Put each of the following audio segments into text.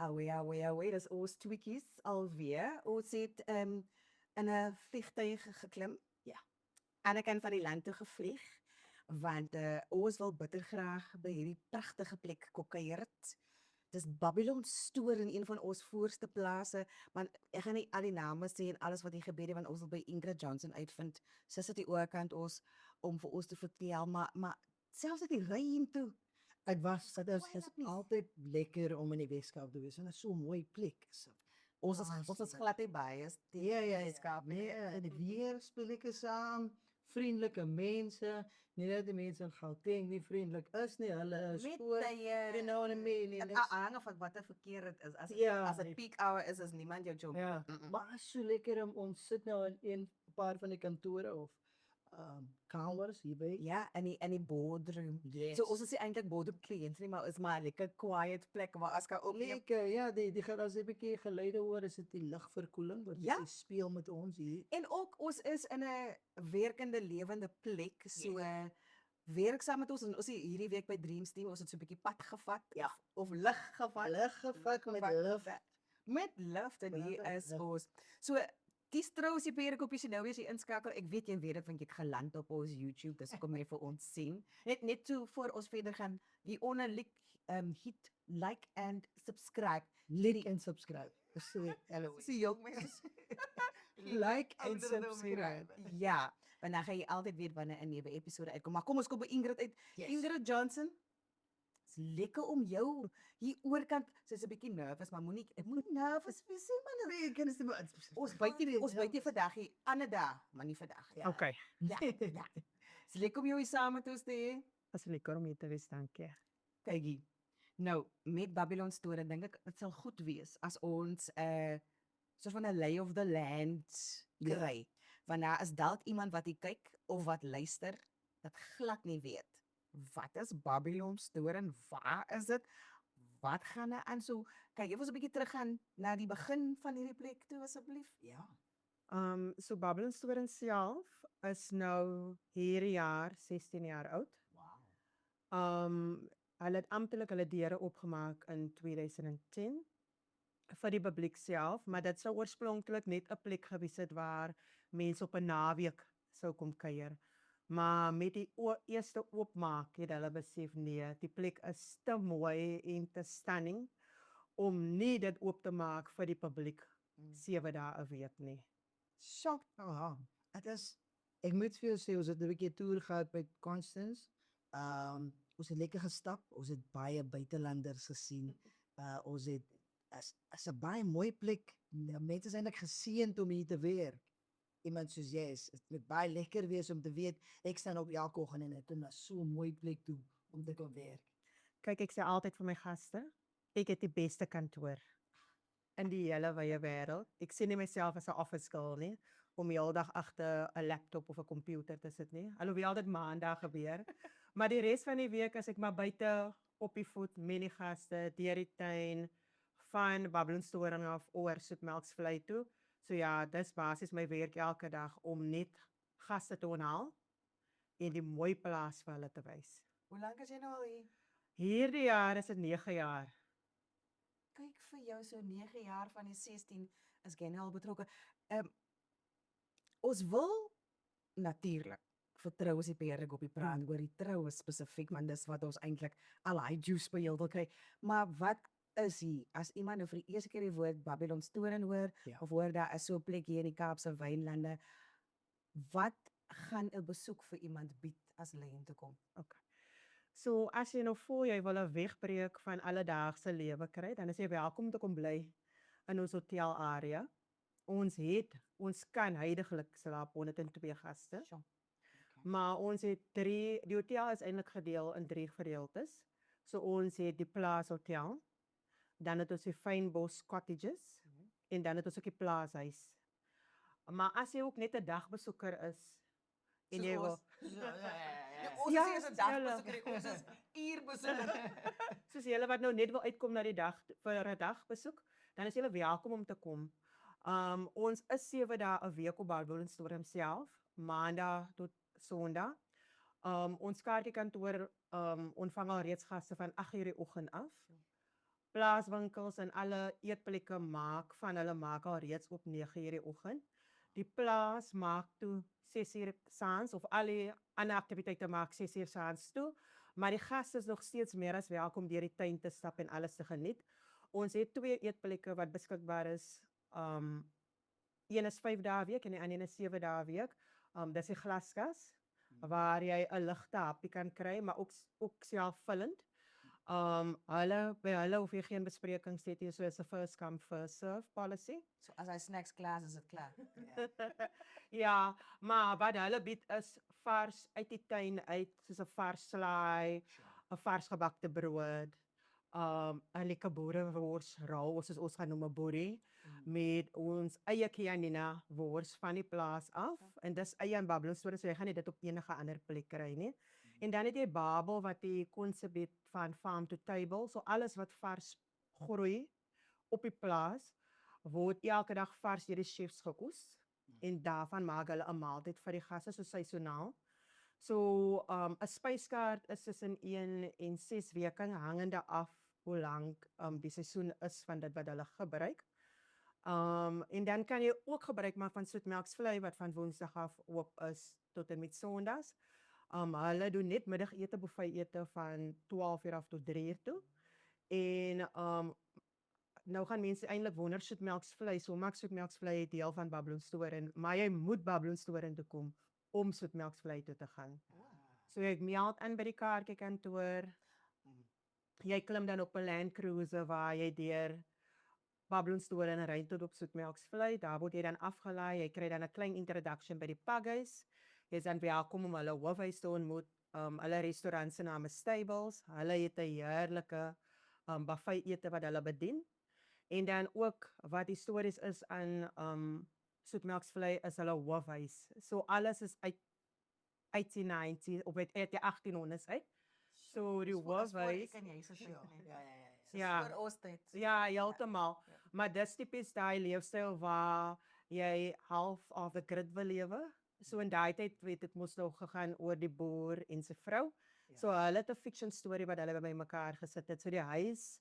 Away, dis ons tweekies alweer. Ons het in 'n vliegtuig geklim. Ja. Ander kant van die land toe gevlieg, want ons wil bitter graag by hierdie pragtige plek kuier. Dis Babylon Store in een van ons voorste plase, maar ek gaan nie al die name sê en alles wat hier gebeur het, want ons wil by Ingrid Johnson uitvind. Sy sit die oorkant ons om vir ons te vertel, maar selfs dit die ry toe. Dit is altyd lekker om in die Weskaap te wees. En dit is so 'n mooi plek. So. Ons is glad nie biased. Ja. Nee, en die weer speel lekker saam. Vriendelike mense. Nie dat die mense in Gauteng nie vriendelik is nie. Hulle is Met you know what I mean? En dit hang af van wat verkeer dit is. As dit peak hour is niemand jou job. Ja, maar is so lekker om sit nou in een paar van die kantore of kamers hierby. Ja, in die boardroom. Yes. So ons is nie eintlik boardroom kliënte nie, maar is maar 'n lekker quiet plek waar as kan opneem. Lekker, ja, die gaan as 'n bietjie geluide hoor, is dit die ligverkoeling wat Ja. speel met ons hier. En ook ons is in 'n werkende lewende plek, so werk saam met ons en ons hierdie week by Dreams Team, ons het so 'n bietjie pad gevat of lig gevat. Met lift en hier is ons. So dis trouens die perekoppies nou weer as jy inskakel. Ek weet jy weet dit want jy het geland op ons YouTube. Dis kom jy vir ons sien. Net toe voor ons verder gaan, die onder hit like and subscribe. Like and subscribe. So jong mense. Like and subscribe. Ja, want dan gaan jy altyd weet wanneer 'n nuwe episode uitkom. Maar kom ons kom by Ingrid uit. Yes. Ingrid Johnson. Dis lekker om jou hier oorkant. Sy's 'n bietjie nervous, maar moenie nervous wees nie, man. Ons byt nie vandag hier, ander dag, maar nie vandag. Ja. Okay. Ja. Dis lekker om jou hier saam met ons te hê. As lekker om hier te wees, dankie. Kykie. Nou, met Babylon Store dink ek dit sal goed wees as ons soos van 'n lay of the land kry. Want daar is dalk iemand wat hier kyk of wat luister dat glad nie weet. Wat is Babylon Store en waar is dit? Wat gaan er aan? So, kyk, jy wil 'n bietjie teruggaan na die begin van hierdie plek toe asseblief. Ja. So Babylon Store self is nou hierdie jaar 16 jaar oud. Wow. Hulle het amptelik hulle deure opgemaak in 2010 vir die publiek self, maar dit sou oorspronklik net 'n plek gewees het waar mense op 'n naweek sou kom kuier. Maar met die eerste oopmaak het hulle besef nee, die plek is te mooi en te stunning om nie dit oop te maak vir die publiek 7 dae 'n week nie. Shock. Dit is ek moet vir jou sê ons het 'n bietjie toer gehad by Constance. Ons het lekker gestap, ons het baie buitelanders gesien. Ons het as 'n baie mooi plek. Mense is eintlik geseënd om hier te werk. Iemand soos jy is, dit moet baie lekker wees om te weet ek staan op elke oggend en dit is so 'n mooi plek toe om te kan werk. Kyk, ek sê altyd vir my gaste, ek het die beste kantoor in die hele wye wêreld. Ek sien nie myself as 'n office girl nie, om die hele dag agter 'n laptop of 'n komputer te sit nie. Alhoewel dit maandag gebeur, maar die res van die week as ek maar buite op die voet met die gaste, deur die tuin, van Babylon Store af oor Soetmelksvlei toe. So ja, dis basies my werk elke dag om net gaste te onhaal en die mooi plaas vir hulle te wys. Hoe lank is jy nou al hier? Hierdie jaar is dit 9 jaar. Kyk vir jou so 9 jaar van die 16 is jy nou al betrokke. Ons wil natuurlik vir troues die perek op die praat oor die troue spesifiek, want dis wat ons eintlik al hy juice by jou wil kry. Maar wat is hier, as iemand nou vir die eerste keer die woord Babylon Store hoor, of hoor daar is so 'n plek hier in die Kaapse wynlande, wat gaan 'n besoek vir iemand bied as hulle hier toe kom? Okay. So as jy nou voel jy wil 'n wegbreek van alledaagse lewe kry, dan is jy welkom te kom bly in ons hotel area. Ons kan heidaglik slaap 102 gaste. Sure. Maar ons het die hotel is eintlik gedeel in 3 gedeeltes. So ons het die Plaas Hotel, dan het ons die Fynbos Cottages en dan het ons ook die Plaashuis. Maar as jy ook net 'n dagbesoeker is en jy wil Ons is een dagbesoeker, ons is uurbesoeker. soos julle wat nou net wil uitkom na die dag vir 'n dagbesoek, dan is julle welkom om te kom. Ons is 7 dae 'n week op Babylon Store self, Maandag tot Sondag. Ons kaartjiekantoor ontvang al reeds gaste van 8:00 die oggend af. plaaswinkels en alle eetplekke maak al reeds op 9:00 die oggend. Die plaas maak toe 6:00 saans of al die ander aktiwiteite maak 6:00 saans toe, maar die gaste is nog steeds meer as welkom deur die tuin te stap en alles te geniet. Ons het 2 eetplekke wat beskikbaar is. Een is 5 dae 'n week en die ander is 7 dae 'n week. Dis die glaskas waar jy 'n ligte happie kan kry, maar ook selfvullend. By hulle hoef jy geen besprekings te hê, so is 'n first come first serve policy. So as hy snacks klaar is dit klaar. Ja, maar wat hulle bied is vars uit die tuin uit, soos 'n vars slaai, 'n vars gebakte brood, 'n lekker boerewors rol, soos ons gaan noem 'n boerie, met ons eie Kianina wors van die plaas af. En dis eie in Babylon Stories, so jy gaan nie dit op enige ander plek kry nie. En dan het jy Babel wat die konsep het van farm to table, so alles wat vars groei op die plaas word elke dag vars deur die chefs gekos en daarvan maak hulle 'n maaltyd vir die gaste so seisonaal. So 'n spyskaart is tussen 1 en 6 weke hangende af hoe lank die seisoen is van dit wat hulle gebruik. En dan kan jy ook gebruik maak van soetmelksvlei wat van Woensdag af oop is tot en met Sondags. Hulle doen net middagete buffetete van 12:00 af tot 3:00 toe. En nou gaan mense eintlik wonder soetmelksvlei, so maak soetmelksvlei deel van Babylon Story, maar jy moet Babylon Story toe kom om soetmelksvlei toe te gaan. So jy meld in by die kaartjiekantoor. Jy klim dan op 'n Land Cruiser waar jy deur Babylon Story en ry tot op soetmelksvlei. Daar word jy dan afgelaai. Jy kry dan 'n klein introduction by die paghuis. Jy is dan welkom om hulle hoofhuis te ontmoet. Hulle restaurant se naam is Stables. Hulle het 'n heerlike buffet ete wat hulle bedien. En dan ook wat die stories is aan soetmelksvlei is hulle hoofhuis. So alles is uit 1890 of uit die 1800s uit. So die hoofhuis. Ja. Voor ons tyd. Ja, heeltemal. Maar dis tipies daai leefstyl waar jy half of the grid wil lewe. So in daai tyd het dit mos nog gegaan oor die boer en sy vrou. So hulle het 'n fiction story wat hulle by mekaar gesit het. So die huis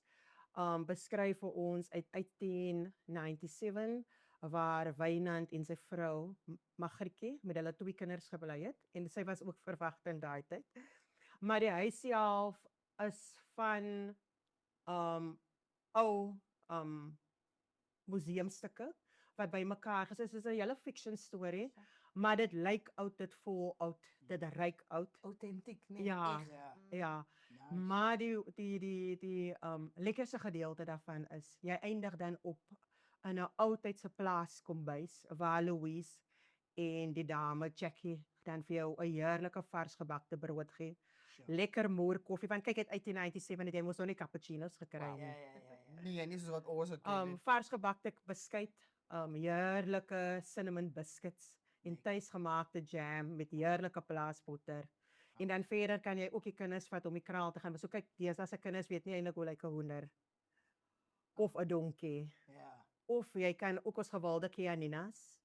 beskryf vir ons uit 1897 waar Wynand en sy vrou Magrietjie met hulle 2 kinders gebly het en sy was ook verwagte in daai tyd. Maar die huis self is van ou museumstukke wat by mekaar gesit is. Dit is 'n hele fiction story, maar dit lyk oud, dit voel oud, dit ryk oud. Autentiek, nee. Ja. Echt. Ja, maar die lekkerste gedeelte daarvan is, jy eindig dan op in 'n oudtydse plaas kombuis waar Louise en die dame Jackie dan vir jou 'n heerlike vars gebakte brood gee. Lekker moer koffie, want kyk, het 1897 het jy mos nog nie cappuccino's gekry nie. Nee, nie soos wat ons het ken. Vars gebakte beskuit, heerlike cinnamon biscuits en tuisgemaakte jam met heerlike plaasbotter. En dan verder kan jy ook die kinders vat om die kraal te gaan. So kyk, deesdae se kinders weet nie eintlik hoe lyk 'n hoender of 'n donkie. Of jy kan ook ons gewilde Chianinas.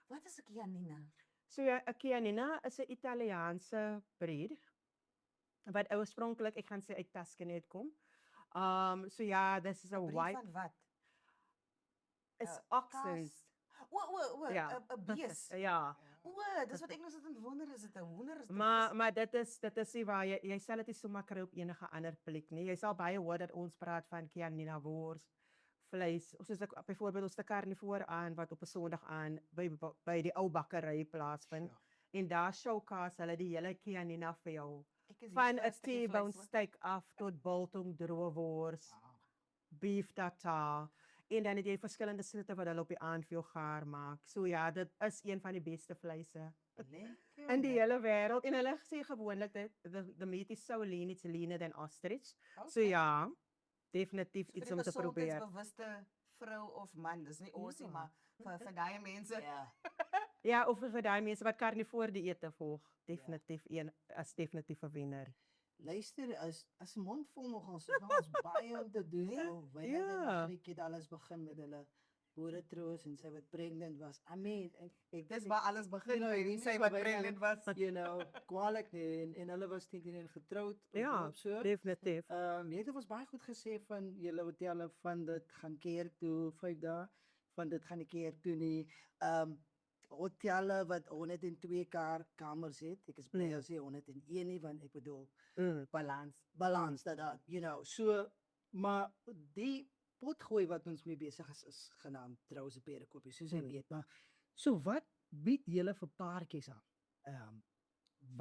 Wat is 'n Chianina? So ja, 'n Chianina is 'n Italiaanse breed wat oorspronklik, ek gaan sê uit Tuscany uitkom. So ja, this is a white Van wat? is oxens. O, Ja. 'n bees. Ja. O, dis wat ek nou sit en wonder, is dit 'n hoender? Maar dit is nie waar jy sal dit nie sommer kry op enige ander plek nie. Jy sal baie hoor dat ons praat van Chianina wors, vleis, of soos ek byvoorbeeld ons te karnivoor aan wat op 'n Sondag aan by die ou bakkery plaasvind. En daar showcase hulle die hele Chianina vir jou. Van 'n T-bone steak af tot biltong droewors, beef tartare. En dan het jy verskillende soorte wat hulle op die aand vir jou gaar maak. So ja, dit is een van die beste vleise in die hele wêreld. En hulle sê gewoonlik dat the meat is so lean, it's leaner than ostrich. So ja, definitief iets om te probeer. Bewuste vrou of man, dis nie ons nie, maar vir daai mense. Ja, of vir daai mense wat karnivoor dieete volg, definitief definitief 'n wenner. Luister, as 'n mond vol nog ons baie om te doen. Wanneer Ja. het alles begin met hulle boeretroos en sy wat pregnant was. I mean, ek Dis waar alles begin, know, weet jy, nie sy so wat baie pregnant was. you know, kwalijk nie, en hulle was teen getroud. of Ja, wat so. definitief. Jy het ons baie goed gesê van julle hotelle, van dit gaan keer toe, 5 dae, van dit gaan nie keer toe nie. Hotelle wat 102 kamers het, ek is bly as jy 101 nie, want ek bedoel, balans, dat, you know, so, maar die potgooi wat ons mee besig is genaamd Trouse Perekoppie, soos jy weet, maar, so wat bied julle vir paartjies aan?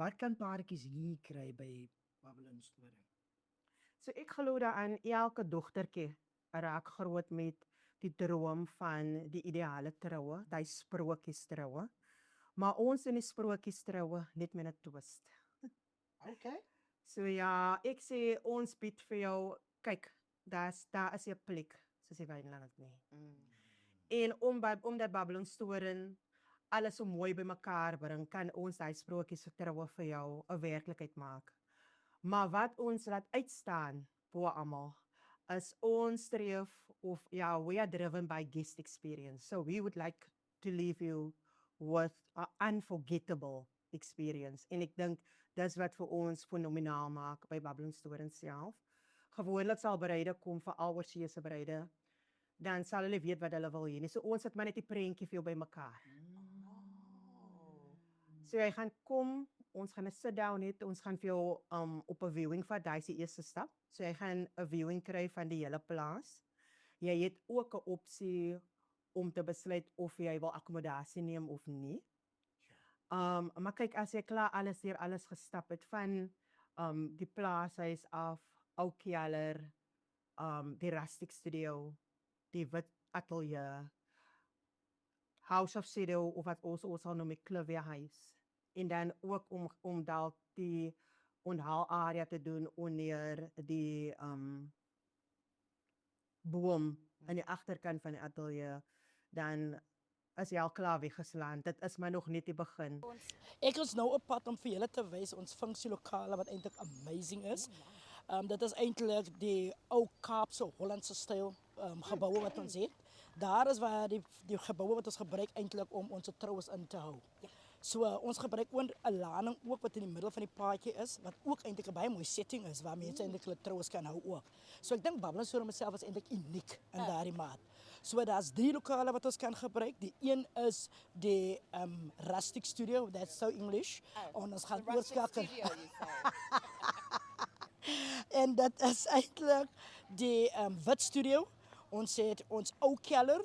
Wat kan paartjies hier kry by Babylon Story? So ek glo daaraan elke dogtertjie raak groot met die droom van die ideale troue, die sprokies troue. Maar ons in die sprokies troue net met 'n twist. Okay. So ja, ek sê ons bied vir jou, kyk, daar is 'n plek soos die Wynland nie. En omdat Babylon Story alles so mooi bymekaar bring, kan ons daai sprokies troue vir jou 'n werklikheid maak. Maar wat ons laat uitstaan bo almal is ons streef of ja, we are driven by guest experience. So we would like to leave you with an unforgettable experience. En ek dink dis wat vir ons fenomenaal maak by Babylon Story self. Gewoonlik sal bruide kom vir al oorseese bruide, dan sal hulle weet wat hulle wil hê. So ons het maar net die prentjie vir jou bymekaar. So jy gaan kom, ons gaan 'n sit down hê, ons gaan vir jou op 'n viewing vat, daai is die eerste stap. So jy gaan 'n viewing kry van die hele plaas. Jy het ook 'n opsie om te besluit of jy wil akkommodasie neem of nie. Maar kyk, as jy klaar alles gestap het van die plaashuis af, ou kelder, die rustic studio, die wit atelier, House of Shadow of wat ons sal noem die Klivierhuis. En dan ook om dalk die onthaalarea te doen onder die boom aan die agterkant van die atelier, dan is jy al klaar weggeslaan. Dit is maar nog net die begin. Ek is nou op pad om vir julle te wys ons funksielokale wat eintlik amazing is. Dit is eintlik die ou Kaapse Hollandse styl geboue wat ons het. Daar is waar die geboue wat ons gebruik eintlik om ons troues in te hou. So ons gebruik ook 'n laning ook wat in die middel van die paadjie is, wat ook eintlik 'n baie mooi setting is waar mense eintlik hulle troues kan hou ook. So ek dink Babylon Story myself is eintlik uniek in daardie maat. So daar's 3 lokale wat ons kan gebruik. Die een is die rustic studio, that's so English. Ons gaan oorskakel. En dat is eintlik die wit studio. Ons het ons ou kelder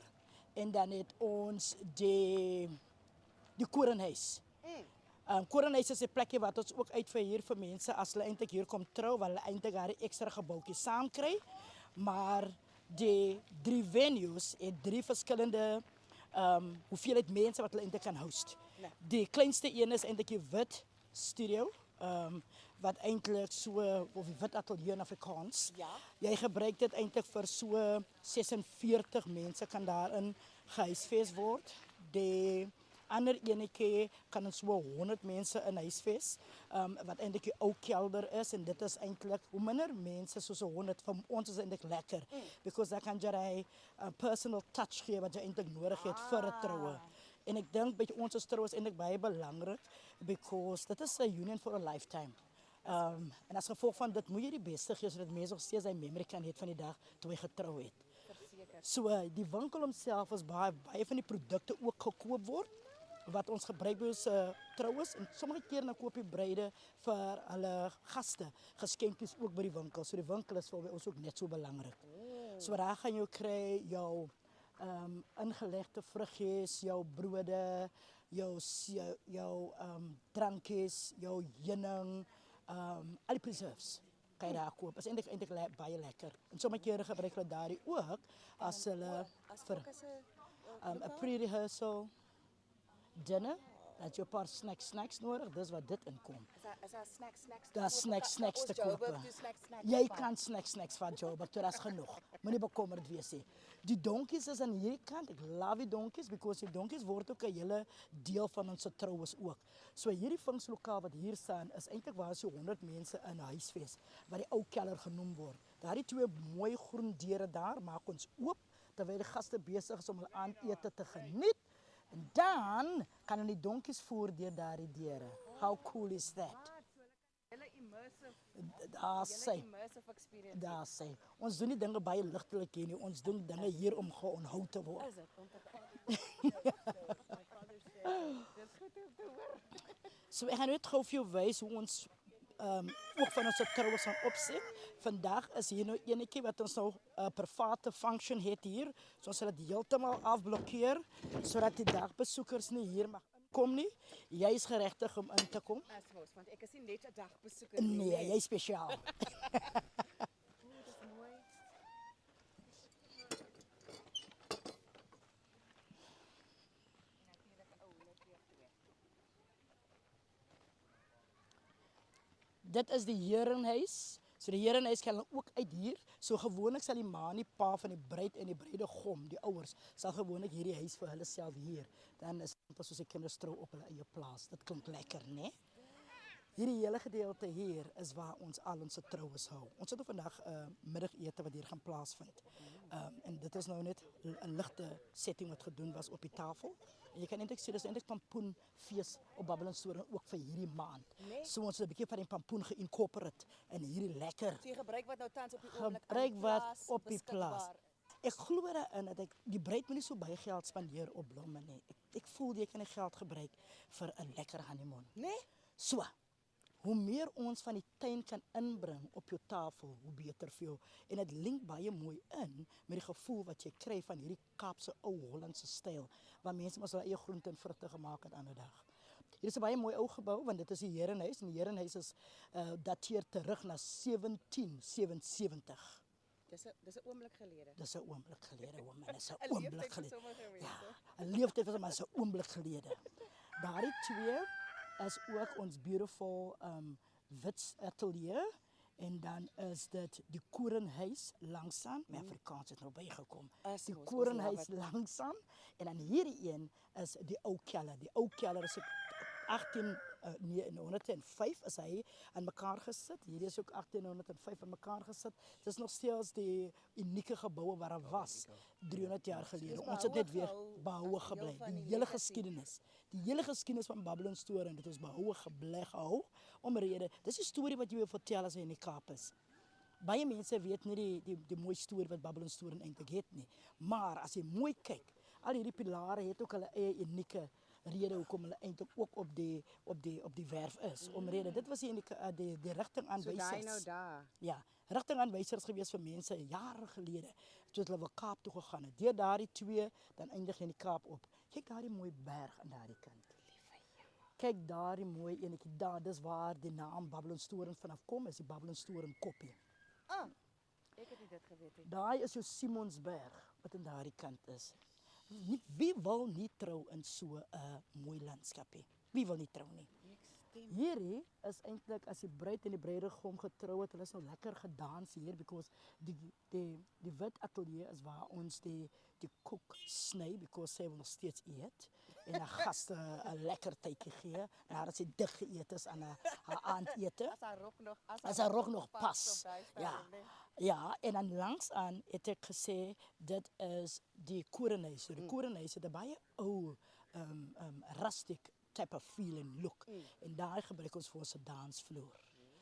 en dan het ons die korenhuis. Korenhuis is 'n plekkie wat ons ook uitverhuur vir mense as hulle eintlik hier kom trou, waar hulle eintlik daar 'n ekstra gebouetjie saam kry. Maar die 3 venues het 3 verskillende hoeveelheid mense wat hulle eintlik kan host. Die kleinste een is eintlik die wit studio. Wat eintlik so, of die wit atelier in Afrikaans. Ja. Jy gebruik dit eintlik vir so 46 mense kan daarin gehuisves word. Die ander enetjie kan ons so 100 mense in huisves, wat eintlik die ou kelder is, en dit is eintlik hoe minder mense soos 100 vir ons is eintlik lekker, because dan kan jy 'n personal touch gee wat jy eintlik nodig het vir 'n troue. En ek dink by ons as troue is eintlik baie belangrik, because dit is 'n union for a lifetime. En as gevolg van dit moet jy die beste gee sodat mense nog steeds 'n memory kan hê van die dag toe jy getrou het. So die winkel homself is baie van die produkte ook gekoop word wat ons gebruik by ons troues, en sommige keer dan koop die bruide vir hulle gaste geskenkies ook by die winkel. So die winkel is vir ons ook net so belangrik. So daar gaan jy kry jou ingelegde vruggies, jou brode, jou drankies, jou heuning, al die preserves kan jy daar koop. Is eintlik baie lekker. En sommige kere gebruik hulle daardie ook as hulle vir 'n pre-rehearsal dinner, dat jy 'n paar snacks nodig, dis wat dit inkom. Is daar snacks? Daar snacks te koop. Jy kan snacks van Joburg, toe daar's genoeg. Moenie bekommerd wees nie. Die donkies is aan hierdie kant. Ek love die donkies, because die donkies word ook 'n hele deel van ons troues ook. So hierdie funksielokaal wat hier staan is eintlik waar so 100 mense in huisves, wat die ou kelder genoem word. Daardie 2 mooi groen deure daar maak ons oop. terwyl die gaste besig is om hulle aandete te geniet. En dan kan hulle die donkies voer deur daardie deure. How cool is that? Daar sê, daar sê. Ons doen nie dinge baie ligtelik hier nie. Ons doen dinge hier om geonthou te word. Is dit om te praat? So ek gaan net gou vir jou wys hoe ons ook van ons troues gaan opset. Vandag is hier nou enetjie wat ons nou 'n private function het hier. So ons sal dit heeltemal afblokkeer sodat die dagbesoekers nie hier mag inkom nie. Jy is geregtig om in te kom. Asmos, want ek is nie net 'n dagbesoeker Nee, jy is spesiaal. Dit is die herenhuis. So die herenhuis kan hulle ook uit hier. So gewoonlik sal die ma en die pa van die bruid en die bruidegom, die ouers, sal gewoonlik hierdie huis vir hulle self hier. Dan is dit soos 'n kinderstrou op hulle eie plaas. Dit klink lekker, né? Hierdie hele gedeelte hier is waar ons al ons troues hou. Ons het nou vandag middagete wat hier gaan plaasvind. En dit is nou net 'n ligte setting wat gedoen was op die tafel. En jy kan eintlik sê dis eintlik pampoenfees op Babbelandstoren ook vir hierdie maand. Nee. So ons het 'n bietjie van die pampoen geïncorporate in hierdie lekker So jy gebruik wat nou tans op die oomblik gebruik wat op die plaas. Ek glo daarin dat die bruid moet nie so baie geld spandeer op blomme nie. Ek voel jy kan die geld gebruik vir 'n lekker honeymoon. Nee? So, hoe meer ons van die tuin kan inbring op jou tafel, hoe beter vir jou. En dit link baie mooi in met die gevoel wat jy kry van hierdie Kaapse ou Hollandse styl, waar mense mos hulle eie groente en vrugte gemaak het aan 'n dag. Hier is 'n baie mooi ou gebou, want dit is die herenhuis, en die herenhuis is dateer terug na 1777. Dis 'n oomblik gelede. Dis 'n oomblik gelede, woman, dis 'n 'n oomblik leeftyd vir gelede. sommige mense. Ja, 'n leeftyd was maar 'n oomblik gelede. Daardie twee is ook ons beautiful wits atelier, en dan is dit die korenhuis langsaan. My Afrikaans het nou bygekom. As Die mos, ons korenhuis love it. langsaan, en dan hierdie een is die ou keller. Die ou keller is 1805 is hy aan mekaar gesit. Hierdie is ook 1805 aan mekaar gesit. Dit is nog steeds die unieke geboue waar hy was 300 jaar gelede. Dus Ons het net weer behoue behoue as deel gebly. van Die die hele legacy. geskiedenis. Die hele geskiedenis van Babbelandstoren, dit is behoue gebly gehou omrede. Dis 'n storie wat jy wil vertel as jy in die Kaap is. Baie mense weet nie die mooi storie wat Babbelandstoren eintlik het nie. Maar as jy mooi kyk, al hierdie pilare het ook hulle eie unieke rede hoekom hulle eintlik ook op die werf is. Omrede dit was die rigtingaanwysers. So daai nou daar. Ja, rigtingaanwysers gewees vir mense jare gelede. Toe hulle wil Kaap toe gegaan het. Deur daardie twee dan eindig jy in die Kaap op. Kyk daardie mooi berg aan daardie kant. Kyk daardie mooi enetjie daar, dis waar die naam Babbelandstoren vanaf kom, is die Babbelandstoren koppie. Ah, ek het nie dit geweet nie. Daai is jou Simonsberg wat aan daardie kant is. Wie wil nie trou in so 'n mooi landskapie? Wie wil nie trou nie? Hierdie is eintlik as die bruid en die bruidegom getrou het, hulle is nou lekker gedans hier because die wit atelier is waar ons die koek sny because sy wil nog steeds eet en haar gaste 'n lekker tydjie gee en haar as sy dig geëet is aan haar aandete. As haar rok nog As haar rok nog pas. op daai Ja. stadium, nee. Ja, en dan langs aan het ek gesê dit is die korenhuis. So die korenhuis het 'n baie ou rustic type of feeling look. En daar gebruik ons vir ons 'n dansvloer.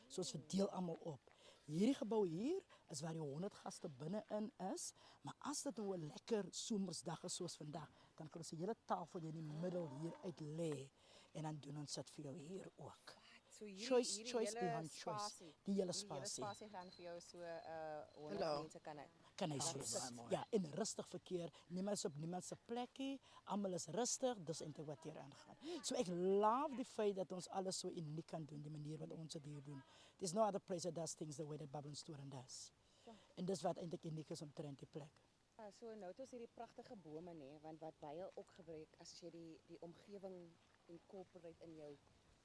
So ons verdeel almal op. Hierdie gebou hier is waar die 100 gaste binne-in is, maar as dit nou 'n lekker somersdag is soos vandag, dan kan ons 'n hele tafel hier in die middel hier uit lê en dan doen ons dit vir jou hier ook. So Choice hele behind choice. spasie, Die hele hele spasie. spasie gaan vir jou so 100 Hallo. mense kan Kan hy Ja, so dis wees. mooi. Ja, en rustig verkeer. Niemand is op niemand se plekkie. Almal is rustig. Dis eintlik wat hier aangaan. So ek love die feit dat ons alles so uniek kan doen, die manier wat ons dit hier doen. There's no other place that does things the way that Babbelandstoren does. En dis wat eintlik uniek is omtrent die plek. So nou het ons hierdie pragtige bome nê, want wat baie ook gebruik as jy die omgewing incorporate in jou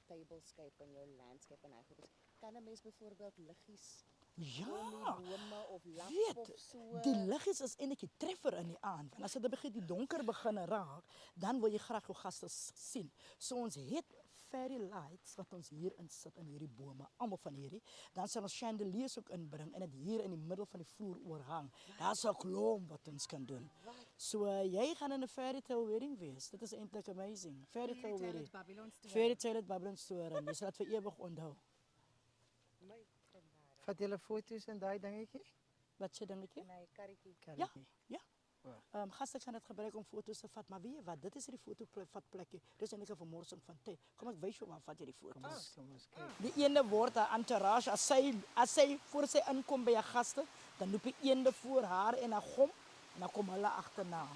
tablescape en jou landscape en goed. Kan 'n mens byvoorbeeld liggies om Ja, die bome of lamp weet, of so. die liggies is eintlik die treffer in die aand. Want as dit begin die donker begin raak, dan wil jy graag jou gaste sien. So ons het fairy lights wat ons hier insit in hierdie bome, almal van hierdie. Dan sal ons chandeliers ook inbring en dit hier in die middel van die vloer oorhang. Daar's 'n klomp wat ons kan doen. So jy gaan in 'n fairy tale wedding wees. Dit is eintlik amazing. Fairy tale wedding. Fairy tale at Babylon Store. Jy sal dit vir ewig onthou. Vat julle foto's in daai dingetjie? Wat sê dingetjie? My karretjie. Ja, ja. Gaste kan dit gebruik om foto's te vat, maar weet jy wat? Dit is die fotovatplekkie. Dis eintlik 'n vermorsing van tyd. Kom ek wys jou waar vat jy die foto's. Kom ons kyk. Die eende word 'n entourage as sy voor sy inkom by 'n gaste, dan loop die eende voor haar en 'n gom en dan kom hulle agterna.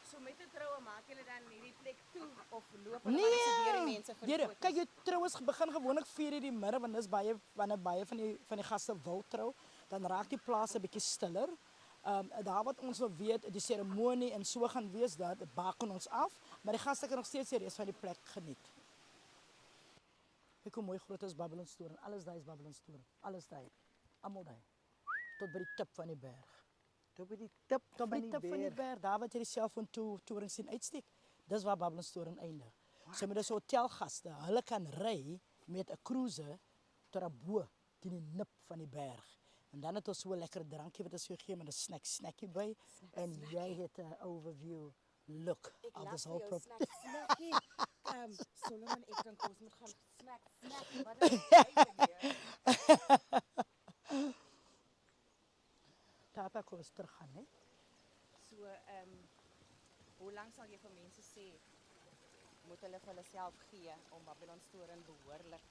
So met 'n troue maak julle dan hierdie plek toe of loop hulle maar net deur die mense vir Nee, kyk, jou troues begin gewoonlik 4:00 die middag want dis baie wanneer baie van die gaste wil trou, dan raak die plaas 'n bietjie stiller. Daar wat ons wil weet die seremonie en so gaan wees, dat baken ons af, maar die gaste kan nog steeds die res van die plek geniet. Kyk hoe mooi groot is Babylon Store en alles daai is Babylon Store. Alles daai. Almal daai. Tot by die tip van die berg. Tot by die tip Tot by van die die tip van die berg. berg, daar wat jy die selfoon toring sien uitsteek. Dis waar Babylon Store eindig. So met 'n hotelgaste, hulle kan ry met 'n cruiser tot daar bo teen die nip van die berg. En dan het ons so 'n lekker drankie wat ons jou gee met 'n snackie by en jy het 'n overview look of this whole property. snackie. Solomon, ek dink ons moet gaan snack. Wat is dit? Tata kom eens terug gaan, hè? So, hoe lank sal jy vir mense sê moet hulle vir hulle self gee om Babylon Store behoorlik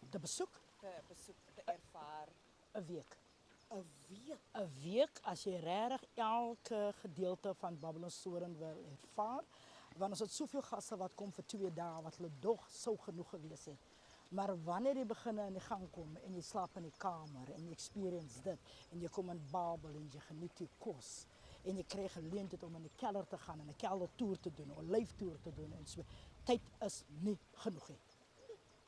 Te besoek te besoek, te ervaar? 'n week. 'n Week. 'n Week as jy regtig elke gedeelte van Babylon Store wil ervaar, want ons het soveel gaste wat kom vir 2 dae wat hulle dog sou genoeg gewees het. Maar wanneer jy begin in die gang kom en jy slaap in die kamer en jy experience dit en jy kom in Babel en jy geniet die kos en jy kry geleentheid om in die kelder te gaan en 'n keldertoer te doen, 'n olyftoer te doen en so. Tyd is nie genoeg nie.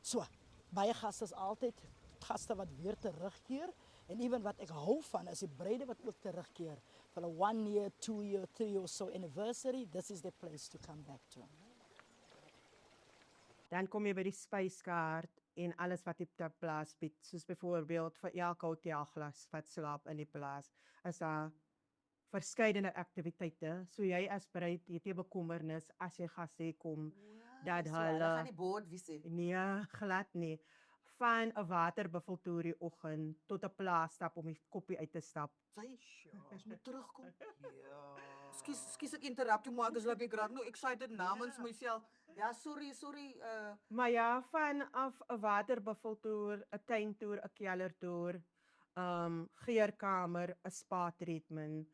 So, baie gaste is altyd gaste wat weer terugkeer en ewen wat ek hou van is die bruide wat ook terugkeer vir 'n 1 year, 2 year, 3 or so anniversary. This is the place to come back to. Dan kom jy by die spyskaart en alles wat die plaas bied, soos byvoorbeeld vir elke hotelglas wat slaap in die plaas, is daar verskeidenheid aktiwiteite. So jy as bruid het jy bekommernis as jy gaste kom dat So, hulle gaan die boord visit. nee, glad nie. Van 'n waterbuffel die oggend tot 'n plaasstap om die koppie uit te stap. Ons moet terugkom. Ja. Skus ek interrupt jou, maar ek is like ek raak nou excited namens myself. Ja, sorry. Maar ja, vanaf 'n waterbuffel 'n tuintoer, 'n keldertoer, geurkamer, 'n spa treatment,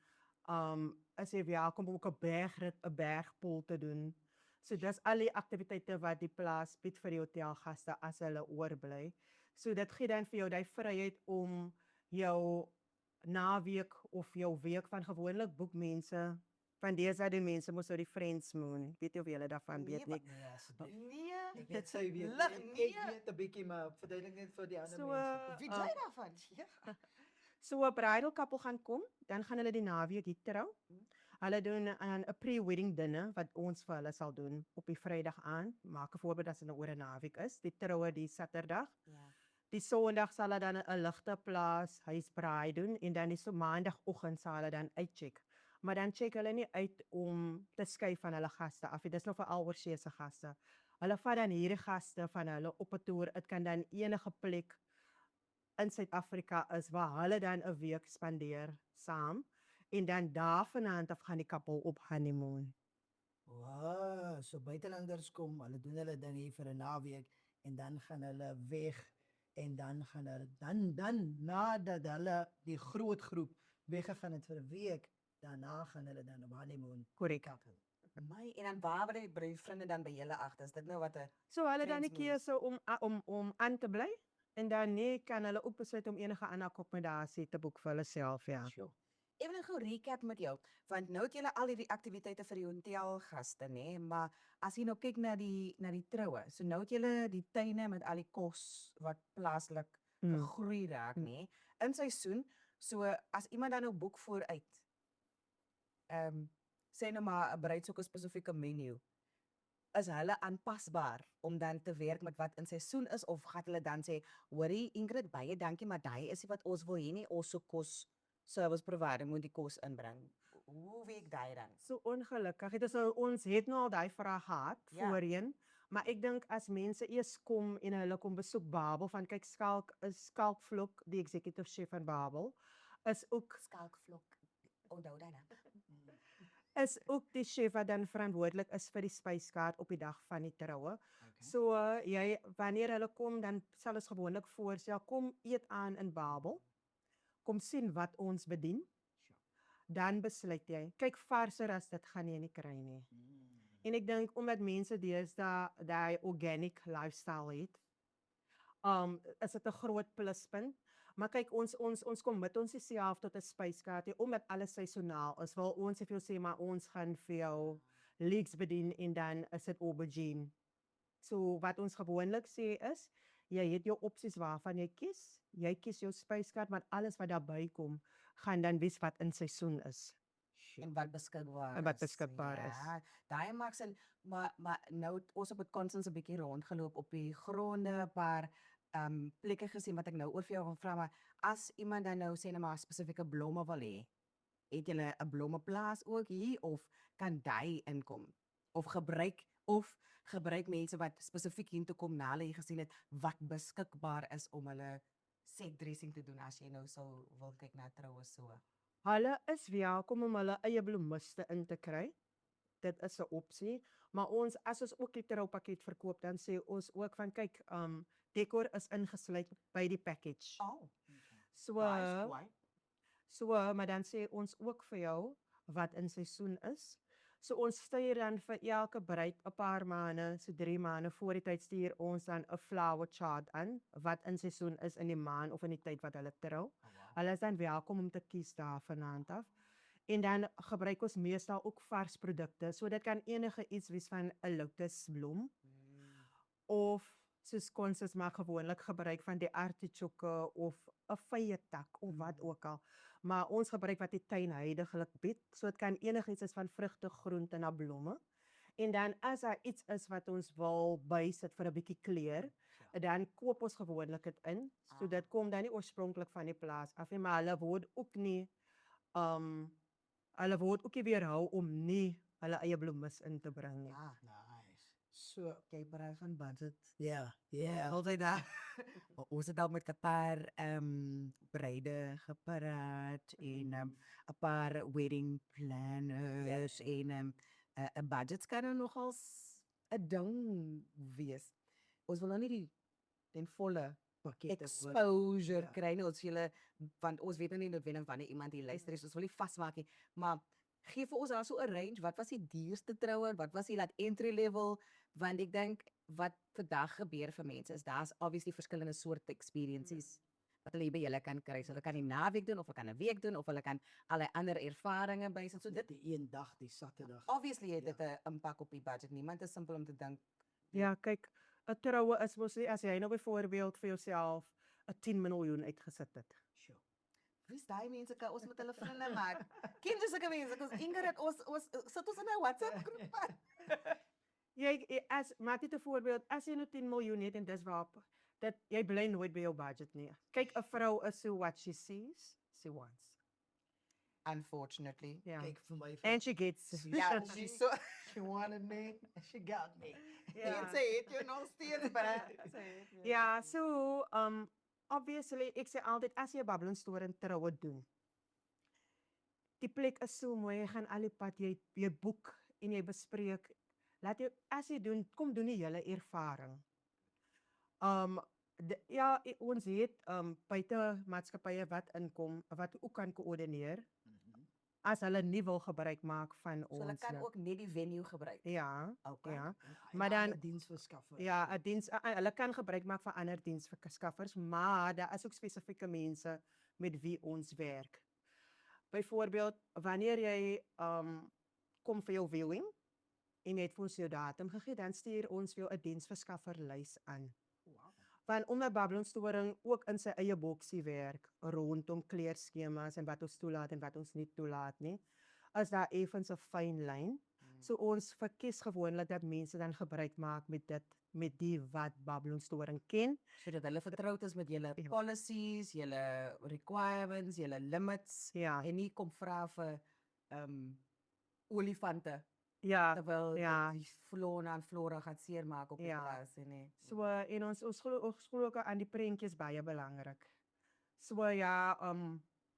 as jy welkom om ook 'n bergrit, 'n bergpool te doen. So dis al die aktiwiteite wat die plaas bied vir die hotelgaste as hulle oorbly. So dit gee dan vir jou die vryheid om jou naweek of jou week van gewoonlik boek mense van dese doen mense mos nou die Friends Moon. Weet jy of julle daarvan weet nie? Nee. Ek net sou weet. Lig, Ek nee. weet 'n bietjie maar verduidelik net vir die ander So, mense. Wie jy daarvan? Ja. So 'n bridal couple gaan kom, dan gaan hulle die naweek hier trou. Hulle doen 'n pre-wedding dinner wat ons vir hulle sal doen op die Vrydag aand. Maak 'n voorbeeld as dit nou oor 'n naweek is. Die troue die Saterdag. Ja. Die Sondag sal hulle dan 'n ligte plaas huisbraai doen en dan die Maandagoggend sal hulle dan uitcheck. Maar dan check hulle nie uit om te skei van hulle gaste af nie. Dis nou vir aloorsee se gaste. Hulle vat dan hierdie gaste van hulle op 'n toer. Dit kan dan enige plek in Suid-Afrika is waar hulle dan 'n week spandeer saam en dan daarvandaan af gaan die koppel op honeymoon. Wow, so buitelanders kom, hulle doen hulle ding hier vir 'n naweek en dan gaan hulle weg en dan gaan hulle dan nadat hulle die groot groep weggegaan het vir 'n week, daarna gaan hulle dan op honeymoon. Korrek. My en dan waar by die bruidvriende dan by julle agter. Is dit nou wat 'n So hulle dan die Friends keuse om aan te bly en dan nee kan hulle ook besluit om enige ander akkommodasie te boek vir hulle self, ja. Even 'n gou recap met jou, want nou het julle al hierdie aktiwiteite vir die hotelgaste, nê, maar as jy nou kyk na die troue, so nou het julle die tuine met al die kos wat plaaslik gegroei raak, nê, in seisoen. So as iemand dan nou boek vooruit, sê nou maar 'n bruid soek 'n spesifieke menu, is hulle aanpasbaar om dan te werk met wat in seisoen is of gaan hulle dan sê, hoorie Ingrid, baie dankie, maar daai is nie wat ons wil hê nie, ons soek kos service provider moet die kos inbring. Hoe werk daai dan? So ongelukkig het ons het nou al daai vraag gehad Ja. voorheen, maar ek dink as mense eers kom en hulle kom besoek Babel van kyk Skalk Vlok, die executive chef van Babel, is ook Skalkvlok. Onthou daai naam. is ook die chef wat dan verantwoordelik is vir die spyskaart op die dag van die troue. So jy wanneer hulle kom dan sal ons gewoonlik voorstel kom eet aan in Babel. Kom sien wat ons bedien. Dan besluit jy. Kyk varser as dit gaan jy nie kry nie. En ek dink omdat mense deesdae daai organic lifestyle het, is dit 'n groot pluspunt. Maar kyk ons kom met ons self tot 'n spyskaart nie, omdat alles seisoonaal is. Wil ons vir jou sê maar ons gaan vir jou leeks bedien en dan is dit aubergine. So wat ons gewoonlik sê is, jy het jou opsies waarvan jy kies. Jy kies jou spyskaart, maar alles wat daarbey kom, gaan dan wees wat in seisoen is. En wat beskikbaar En wat is. beskikbaar is. Ja, daai maak sin, maar nou het ons op het Constance 'n bietjie rondgeloop op die gronde, 'n paar plekke gesien wat ek nou oor vir jou wil vra, maar as iemand dan nou sê net maar spesifieke blomme wil hê, het julle 'n blommeplaas ook hier of kan daai inkom? Of gebruik mense wat spesifiek hier toe kom na hulle hier gesien het wat beskikbaar is om hulle set dressing te doen as jy nou sou wil kyk na troue so. Hulle is welkom om hulle eie bloemiste in te kry. Dit is 'n opsie, maar as ons ook die troupakket verkoop, dan sê ons ook van kyk, dekor is ingesluit by die package. Oh, So, nice. maar dan sê ons ook vir jou wat in seisoen is. So ons stuur dan vir elke bruid 'n paar maande, so 3 maande voor die tyd stuur ons dan 'n flower chart aan wat in seisoen is in die maand of in die tyd wat hulle trou. Hulle is dan welkom om te kies daar vanaand af. En dan gebruik ons meestal ook vars produkte. So dit kan enige iets wees van 'n lotusbloem of soos Constance maak gewoonlik gebruik van die artichokke of 'n vyetak of wat ook al. Maar ons gebruik wat die tuin huidiglik bied. So dit kan enigiets is van vrugte, groente na blomme. En dan as daar iets is wat ons wil bysit vir 'n bietjie kleur, dan koop ons gewoonlik dit in. So dit kom dan nie oorspronklik van die plaas af nie, maar hulle word ook nie weerhou om nie hulle eie bloemes in te bring nie. Ja, Nice. So, jy praat van budget. yeah, yeah. Altyd daar. Ons het al met 'n paar bruide gepraat en 'n paar wedding planners en 'n budget kan er nogals 'n ding wees. Ons wil nou nie den volle Pakkette exposure Ja. kry nie. Ons julle want ons weet nou nie noodwendig wanneer iemand hier luister is. Ons wil nie vasmaak nie, maar gee vir ons daar so 'n range. Wat was die duurste troue? Wat was die entry level? Want ek dink wat vandag gebeur vir mense is daar's obviously verskillende soorte experiences wat hulle by julle kan kry. So hulle kan die naweek doen of hulle kan 'n week doen of hulle kan allerlei ander ervarings bysit. So dit die een dag, die Saterdag. obviously het dit 'n impak op die budget. Niemand is simpel om te dink Ja, kyk, 'n troue is mos nie as jy nou byvoorbeeld vir jouself 'n 10 miljoen uitgesit het. Sure. wie's daai mense kan ons met hulle vriende maak. Ken jy sulke mense? Ons Ingrid ons sit ons in 'n WhatsApp groep aan. Maak dit 'n voorbeeld, as jy nou 10 miljoen het en dis waarop dat jy bly nooit by jou budget nie. Kyk, 'n vrou is so what she sees, she wants. Unfortunately. Ja. Kyk vir my. And she gets. Ja, she's so She wanted me, she got me. Mense het jou nog steeds baie. Ja, so obviously ek sê altyd as jy 'n Babylon store in troue doen. Die plek is so mooi, jy gaan al die pad, jy boek en jy bespreek. Laat jy as jy doen, kom doen die hele ervaring. Ons het buite maatskappye wat inkom wat ook kan koördineer as hulle nie wil gebruik maak van So hulle ons kan nie. ook net die venue gebruik. Ja, Okay. ja. Maar dan diensverskaffer. ja, 'n diens hulle kan gebruik maak van ander diensverskaffers, maar daar is ook spesifieke mense met wie ons werk. Byvoorbeeld, wanneer jy kom vir jou viewing en jy het vir ons jou datum gegee, dan stuur ons vir jou 'n diensverskafferlys aan. Want omdat Babylon Storing ook in sy eie boksie werk rondom kleerskemas en wat ons toelaat en wat ons nie toelaat nie, is daar effens 'n fyn lyn. So ons verkies gewoonlik dat mense dan gebruik maak met die wat Babylon Storing ken. Sodat hulle vertroud is met julle Ja. policies, julle requirements, julle limits Ja. en nie kom vra vir olifante Ja, terwyl ja. die fauna en flora gaan seermaak op die Ja. plaas en nee. So en ons glo ook aan die prentjies baie belangrik. So ja,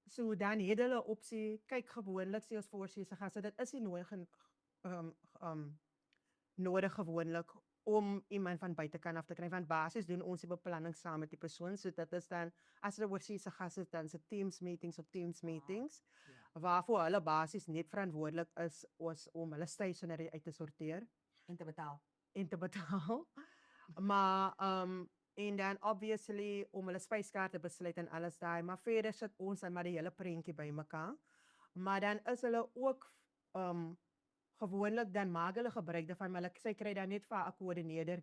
so dan het hulle opsie, kyk gewoonlik sê ons voorsitter gasse, dit is nie nodig gewoonlik om iemand van buitekant af te kry want basies doen ons die beplanning saam met die persoon, so dit is dan as hulle oorseese gasse dan se teams meetings waarvoor hulle basies net verantwoordelik is om hulle stationery uit te sorteer En te betaal. en te betaal. Maar en dan obviously om hulle spyskaarte besluit en alles daai, maar verder sit ons dan maar die hele prentjie bymekaar. Maar dan is hulle ook gewoonlik dan maak hulle gebruik daarvan, maar sy kry dan net vir 'n koördineerder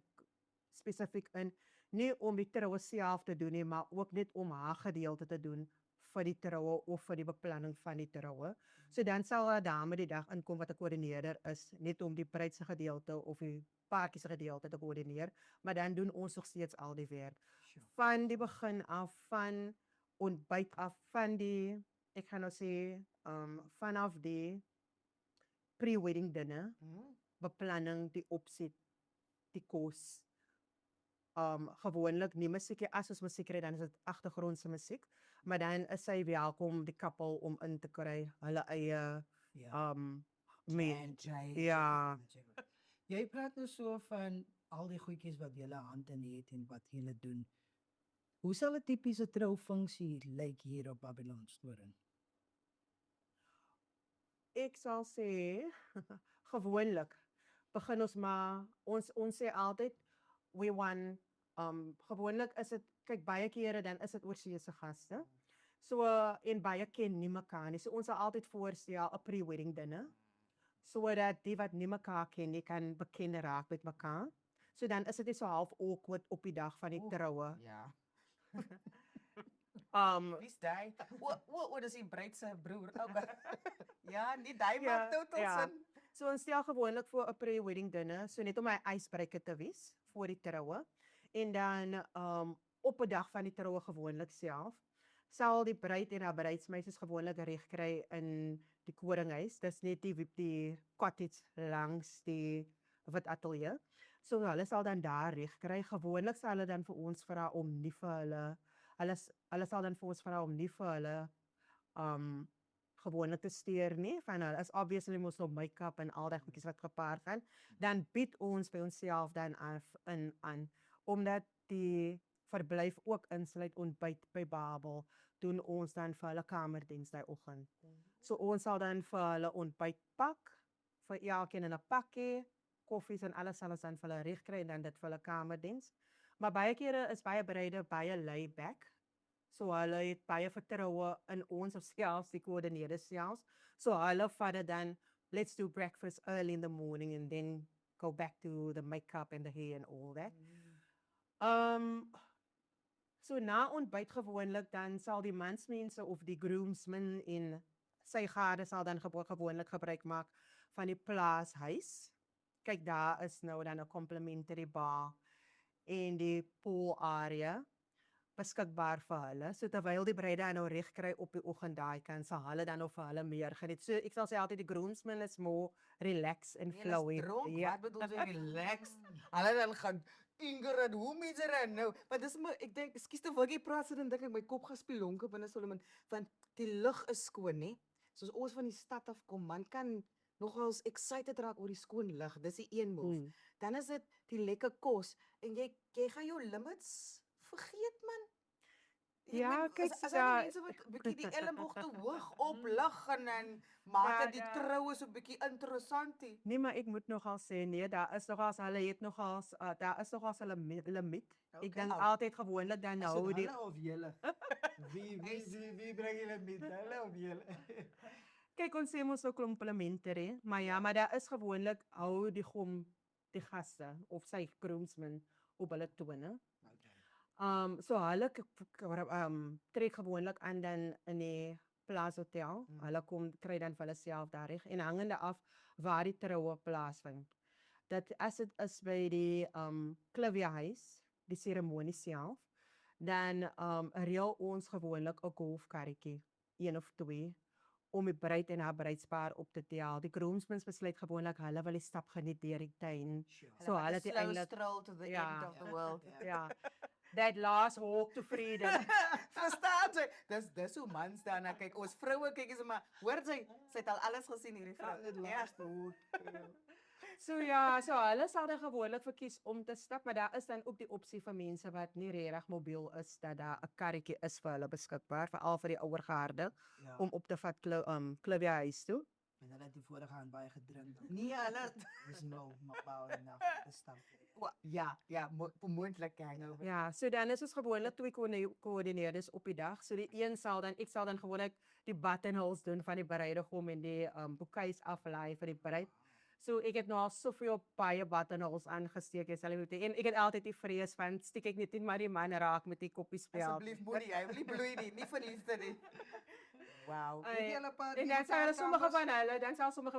spesifiek in, nie om die troue self te doen nie, maar ook net om haar gedeelte te doen vir die troue of vir die beplanning van die troue. So dan sal 'n dame die dag inkom wat 'n koördineerder is, net om die bruid se gedeelte of die paartjie se gedeelte te koördineer, maar dan doen ons nog steeds al die werk. Van die begin af, van ontbyt af, van die, ek gaan nou sê, vanaf die pre-wedding dinner, beplanning, die opset, die kos. Gewoonlik nie musiek, as ons musiek kry, dan is dit agtergrondse musiek, maar dan is sy welkom die koppel om in te kry, hulle eie ja. Jy praat nou so van al die goedjies wat julle hand in het en wat julle doen. Hoe sal 'n tipiese troufunksie lyk hier op Babylon Storing? Ek sal sê, gewoonlik, begin ons maar, ons sê altyd, we want, gewoonlik is dit, kyk baie kere dan is dit oorseese gaste, so, en baie ken nie mekaar nie, so ons sal altyd voorstel 'n pre-wedding dinner, sodat die wat nie mekaar ken nie kan bekend raak met mekaar, so dan is dit nie so half awkward op die dag van die troue. Ja. Wie's daai? Wat is die bruid se broer? Okay. Ja, nie daai maak totaal sin. So ons stel gewoonlik voor 'n pre-wedding dinner, so net om 'n icebreaker te wees voor die troue. En dan op 'n dag van die troue gewoonlik self, sal die bruid en haar bruidsmeisies gewoonlik reg kry in die koringhuis. Dis net die cottage langs die wit ateljee. So hulle sal dan daar reg kry. Gewoonlik sal hulle dan vir ons vra om nie vir hulle sal dan vir ons vra om nie vir hulle gewoonlik te steur nie, van hulle is obviously mos nog make-up en al die goedjies wat gepaard gaan, dan bied ons by onsself dan aan, omdat die verblyf ook insluit ontbyt by Babel, doen ons dan vir hulle kamerdiens daai oggend. So ons sal dan vir hulle ontbyt pak, vir elkeen in 'n pakkie, koffies en alles sal ons dan vir hulle reg kry en dan dit vir hulle kamerdiens. Maar baie kere is baie bruide baie laid back. So hulle het baie vertroue in ons of selfs die koördineerders selfs. So hulle vat dit dan, let's do breakfast early in the morning and then go back to the makeup and the hair and all that. So na ontbyt gewoonlik dan sal die mansmense of die groomsmen en sy gade sal dan gewoonlik gebruik maak van die plaashuis. Kyk, daar is nou dan 'n complimentary bar en die pool area beskikbaar vir hulle. So terwyl die bruide nou reg kry op die oggend daai kan, sal hulle dan nog vir hulle meer geniet. So ek sal sê altyd die groomsmen is more relaxed and flowy. Wat bedoel jy relaxed? Hulle dan gaan Inger en hoe mense dan nou, want dis maar ek dink ekskuus te wil jy praat dan dink ek my kop gespelonke binne Solomon want die lug is skoon, nê? Soos ons van die stad af kom, man kan nogals excited raak oor die skoon lug. Dis die een move. Dan is dit die lekker kos en jy gaan jou limits vergeet man. Ja, kyk, as die mense wat bietjie die elleboog te hoog oplig en dan maak dit die troue so bietjie interessant. Nee, maar ek moet nogal sê nee, daar is nogals hulle het nogals daar is nogals 'n limiet. Ek dink altyd gewoonlik dan hou die hulle of julle? Wie bring julle met hulle of julle? Kyk, ons sê mos so complimentary, maar ja, maar daar is gewoonlik hou die gaste of sy groomsmen op hulle tone. So hulle trek gewoonlik aan dan in die plaashotel. Hulle kom kry dan vir hulle self daar reg en hangende af waar die troue plaasvind. Dat as dit is by die Kliviehuis, die seremonie self, dan reël ons gewoonlik 'n golfkarretjie, een of twee, om die bruid en haar bruidspaar op te tel. Die groomsmen besluit gewoonlik hulle wil die stap geniet deur die tuin. So hulle het eintlik stroll to the Ja. end of the world. ja, that last walk to freedom. Verstaan jy? Dis hoe mans daarna kyk. Ons vroue kyk is maar, hoor sy het al alles gesien hierdie vrou. So ja, so hulle sal dan gewoonlik verkies om te stap, maar daar is dan ook die opsie vir mense wat nie regtig mobiel is dat daar 'n karretjie is vir hulle beskikbaar, veral vir die ouer geharde Ja. om op te vat Kliviehuis toe. En hulle het die vorige aan baie gedrink. Nee, hulle Dis nou maar enough te stap. ja, moontlik hangover. Ja, so dan is ons gewoonlik twee koördineerders op die dag. So die een sal dan ek sal dan gewoonlik die buttonholes doen van die bruidegom en die bouquets aflaai vir die bruid. So ek het nou al soveel baie buttonholes aangesteek, jy sal nie weet nie. En ek het altyd die vrees van steek ek net maar die man raak met die koppiespel. Asseblief moenie, hy wil nie bloei nie verliefde nie. Wow. Ai, Weet jy hulle paar En dan sal hulle sommige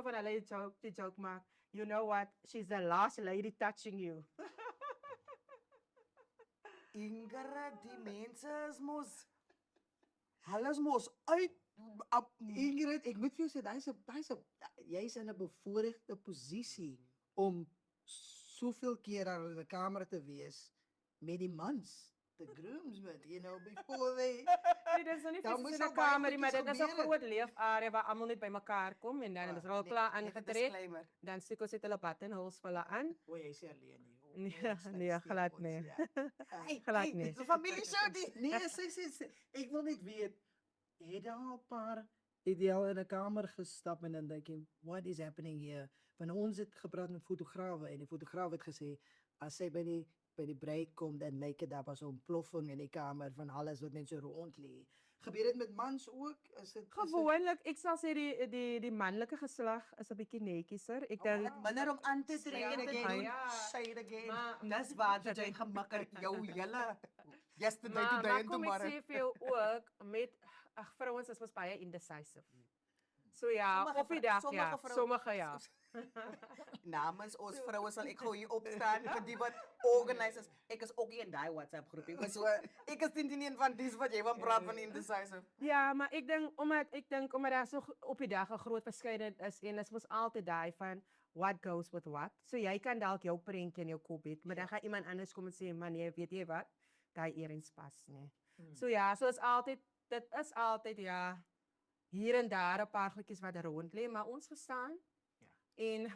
van hulle, die joke maak. You know what? She's the last lady touching you. Ingrid, die mense is mos hulle is mos uit Ingrid, ek moet vir jou sê, jy's in 'n bevoordeelde posisie om soveel keer aan die kamer te wees met die mans, the groomsmen, before they Nee, dit is nou nie Daar fisies moes in al 'n baie kamer nie, maar dit goedjies is 'n gebeur het. groot leefarea waar almal net bymekaar kom en dan is hulle al klaar aangetrek. Dan steek ons net hulle buttonholes vir hulle aan. O, jy sê alleen nie. Nee, glad nie. Glad nie. Dis 'n familie show die. Nee, sê, ek wil net weet, het daar 'n paar ideaal in 'n kamer gestap en dan dink jy, what is happening here? Want ons het gepraat met fotograwe en die fotograaf het gesê as sy by die bruid kom dan lyk dit daar was 'n ontploffing in die kamer van alles wat net so rond lê. Gebeur dit met mans ook? Is dit Gewoonlik, ek sal sê die manlike geslag is 'n bietjie netjieser. Ek dink Minder om aan te trek en te Ja, doen. ja. Say it again. Maar- Dis waar dat jy gemakker jou hele yesterday maar today and kom ek tomorrow. sê vir jou ook met vrouens is mos baie indecisive. So ja, Sommige op die dag vrou- ja, sommige sommige ja. Namens ons vroue sal ek gou hier opstaan vir die wat organise is. Ek is ook nie in daai WhatsApp groepie. So ek is nie een van dies wat jy van praat van indecisive. Ja, maar ek dink omdat daar so op die dag 'n groot verskeidenheid is en dit mos altyd daai van what goes with what. So jy kan dalk jou prentjie in jou kop hê, maar dan gaan iemand anders kom en sê, "Man, nee, weet jy wat? Daai earrings pas nie." So ja, so dit is altyd ja, hier en daar 'n paar goedjies wat rond lê, maar ons verstaan. En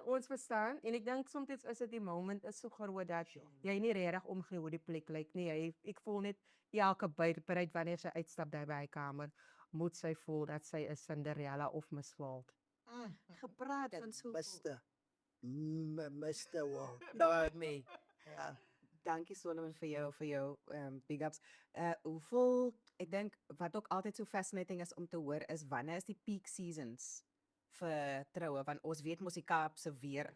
ons verstaan en ek dink soms is dit die moment is so groot dat jy nie regtig omgee hoe die plek lyk nie. Ek voel net elke bruid wanneer sy uitstap daar by die kamer, moet sy voel dat sy is Cinderella of Miss World. Gepraat van so. Mr. Walt. No, me. Ja. Dankie Solomon vir jou big ups. Hoeveel ek dink wat ook altyd so fascinating is om te hoor is wanneer is die peak seasons vir troue want ons weet mos die Kaapse weer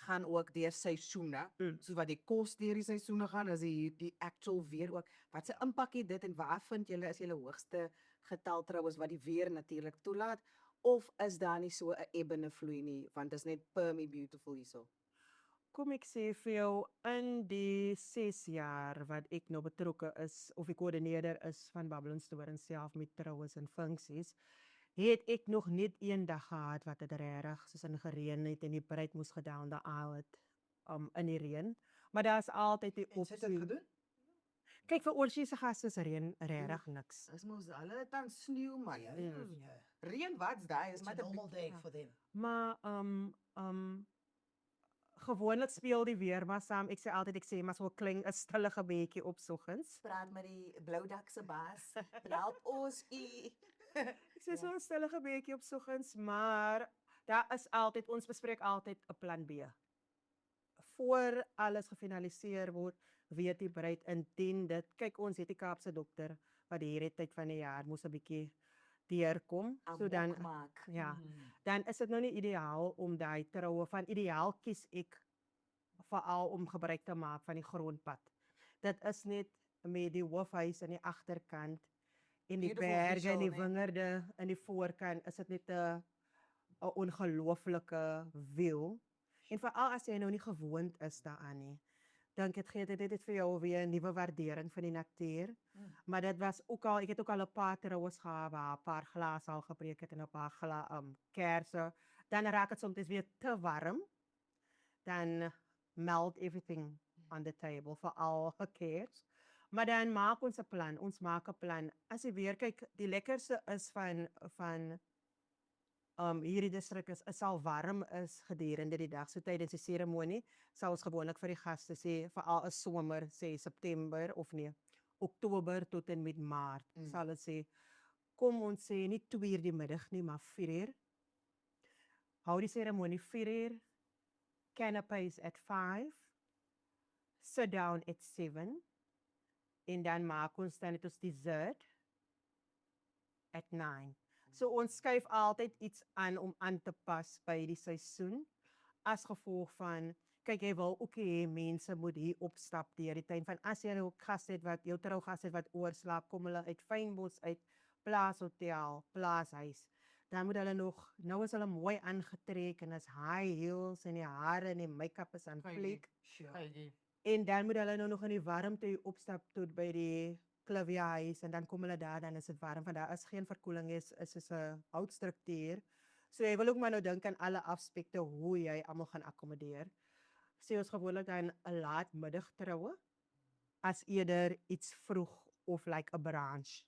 gaan ook deur seisoene. So wat die kos deur die seisoene gaan is die actual weer ook. Wat se impak het dit en waar vind julle is julle hoogste getal troues wat die weer natuurlik toelaat of is daar nie so 'n ebb en 'n vloei nie want dit is net permy beautiful hierso. Kom ek sê vir jou in die 6 jaar wat ek nou betrokke is of ek koördineerder is van Babylon Store self met troues en funksies, het ek nog net een dag gehad wat dit regtig soos in gereën het en die bruid moes gedown the aisle het in die reën. Maar daar's altyd die En sy het dit opsie. gedoen? Kyk vir orgies se gaste is reën regtig niks. Dis mos hulle het dan sneeu man. Ja. Reën wat's daai is It's a maar 'n normal day for them. Maar gewoonlik speel die weer maar saam. Ek sê maar so klink 'n stille gebedjie op soggens. praat met die Bloudak se baas. Help ons u. Ek sê so 'n stille gebedjie op soggens, maar daar is altyd ons bespreek altyd 'n plan B. Voor alles gefinaliseer word, weet die bruid indien dit kyk ons het die Kaapse dokter wat hierdie tyd van die jaar moes 'n bietjie deurkom. So dan maak. ja, dan is dit nou nie ideaal om daai troue van ideaal kies ek veral om gebruik te maak van die grondpad. Dit is net met die hoofhuis aan die agterkant in die Beautiful berge en die visual, né? wingerde in die voorkant is dit net 'n ongelooflike view. En veral as jy nou nie gewoond is daaraan nie, dink dit gee dit vir jou weer 'n nuwe waardering vir die natuur. Maar dit was ook al, ek het ook al 'n paar troues gehad waar 'n paar glase al gebreek het en 'n paar kersse. Dan raak dit soms weer te warm. Dan melt everything on the table vir al kers. Maar dan maak ons 'n plan. Ons maak 'n plan. As jy weer kyk, die lekkerste is van hierdie distrik is sal warm is gedurende die dag. So tydens die seremonie sal ons gewoonlik vir die gaste sê veral in somer sê September of nee, Oktober tot en met Maart sal dit sê kom ons sê nie 2:00 die middag nie, maar 4:00. Hou die seremonie 4:00. Canapes at 5. Sit down at 7. En dan maak ons dan het ons dessert at 9. So ons skuif altyd iets aan om aan te pas by die seisoen as gevolg van kyk jy wil ook hê mense moet hier opstap deur die tyd van as jy nou gaste het wat jou trougaste het wat oorslaap, kom hulle uit Fynbos uit plaashotel, plaashuis. Dan moet hulle nog nou is hulle mooi aangetrek en is high heels en die hare en die make-up is aan plek. En dan moet hulle nou nog in die warmte hier opstap tot by die Kliviehuis en dan kom hulle daar, dan is dit warm, want daar is geen verkoeling, is 'n houtstruktuur. So jy wil ook maar nou dink aan alle aspekte hoe jy almal gaan akkommodeer. Sê ons gewoonlik dan 'n laat middag troue as eerder iets vroeg of like 'n brunch.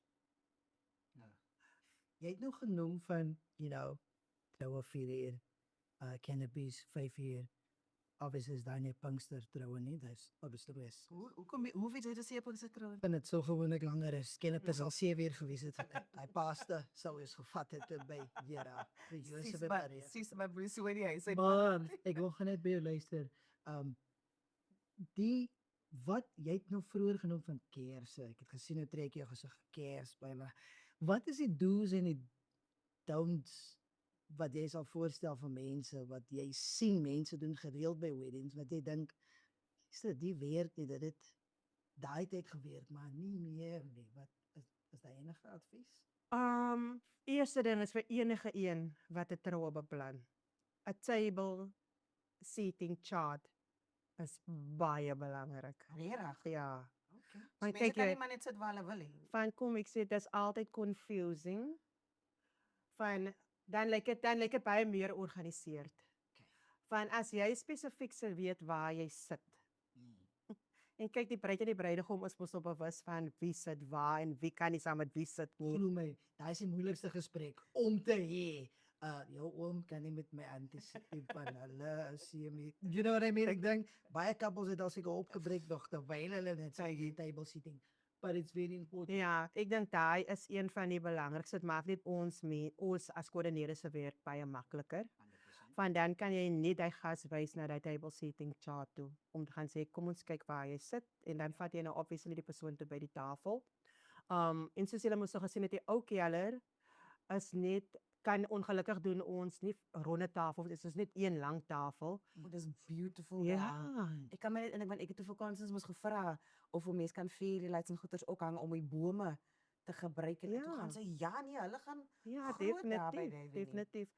Jy het nou genoem van, troue 4:00, cannabis 5:00. Obviously is daar nie Pinkster troue nie, dis obviously is. Hoe weet jy dat jy op ons getrou? En dit sou gewoonlik langer is. Cannabis al 7:00 gewees het. Hy paaste sou eens gevat het by die Jose Beparie. Sis, my broer so nie, hy sê Man, ek wil gaan net by jou luister. Die wat jy het nou vroeër genoem van kersse. Ek het gesien hoe trek jy gesig kers by my. Wat is die do's en die don'ts wat jy sal voorstel vir mense wat jy sien mense doen gereeld by weddings wat jy dink is dit werk nie dat dit daai tyd gewerk maar nie meer nie. Wat is daar enige advies? Eerste ding is vir enige een wat 'n troue beplan. 'n Table seating chart is baie belangrik. Regtig. Ja. Okay. Maar Mense kyk kan jy- nie maar net sit waar hulle wil nie. Van kom ek sê dis altyd confusing. Van dan lyk dit baie meer georganiseerd. Okay. Van as jy spesifiek sou weet waar jy sit. En kyk die bruid en die bruidegom is mos op bewus van wie sit waar en wie kan nie saam met wie sit nie. Glo my, daai is die moeilikste gesprek om te hê. Jou oom kan nie met my antisipeer van hulle sê my. You know what I mean? Ek dink baie couples het al seker opgebreek nog terwyl hulle net sy table sitting. But it's very important. Ja, ek dink daai is een van die belangrikste. Dit maak net ons as koördineerders se werk baie makliker. Van dan kan jy net die gas wys na die table seating chart toe om te gaan sê kom ons kyk waar jy sit en dan vat jy nou obviously die persoon toe by die tafel. En soos julle moes nou gesien het die ou keller is net kan ongelukkig doen ons nie ronde tafel, dit is net een lang tafel. Oh, dis beautiful. Ja. Ek kan my net en ek het te vakansies mos gevra of 'n mens kan fairy lights en goeders ook hang om die bome te gebruik en toe Ja. gaan sy ja nee, hulle gaan Ja, groot daar by definitief, die venue. definitief.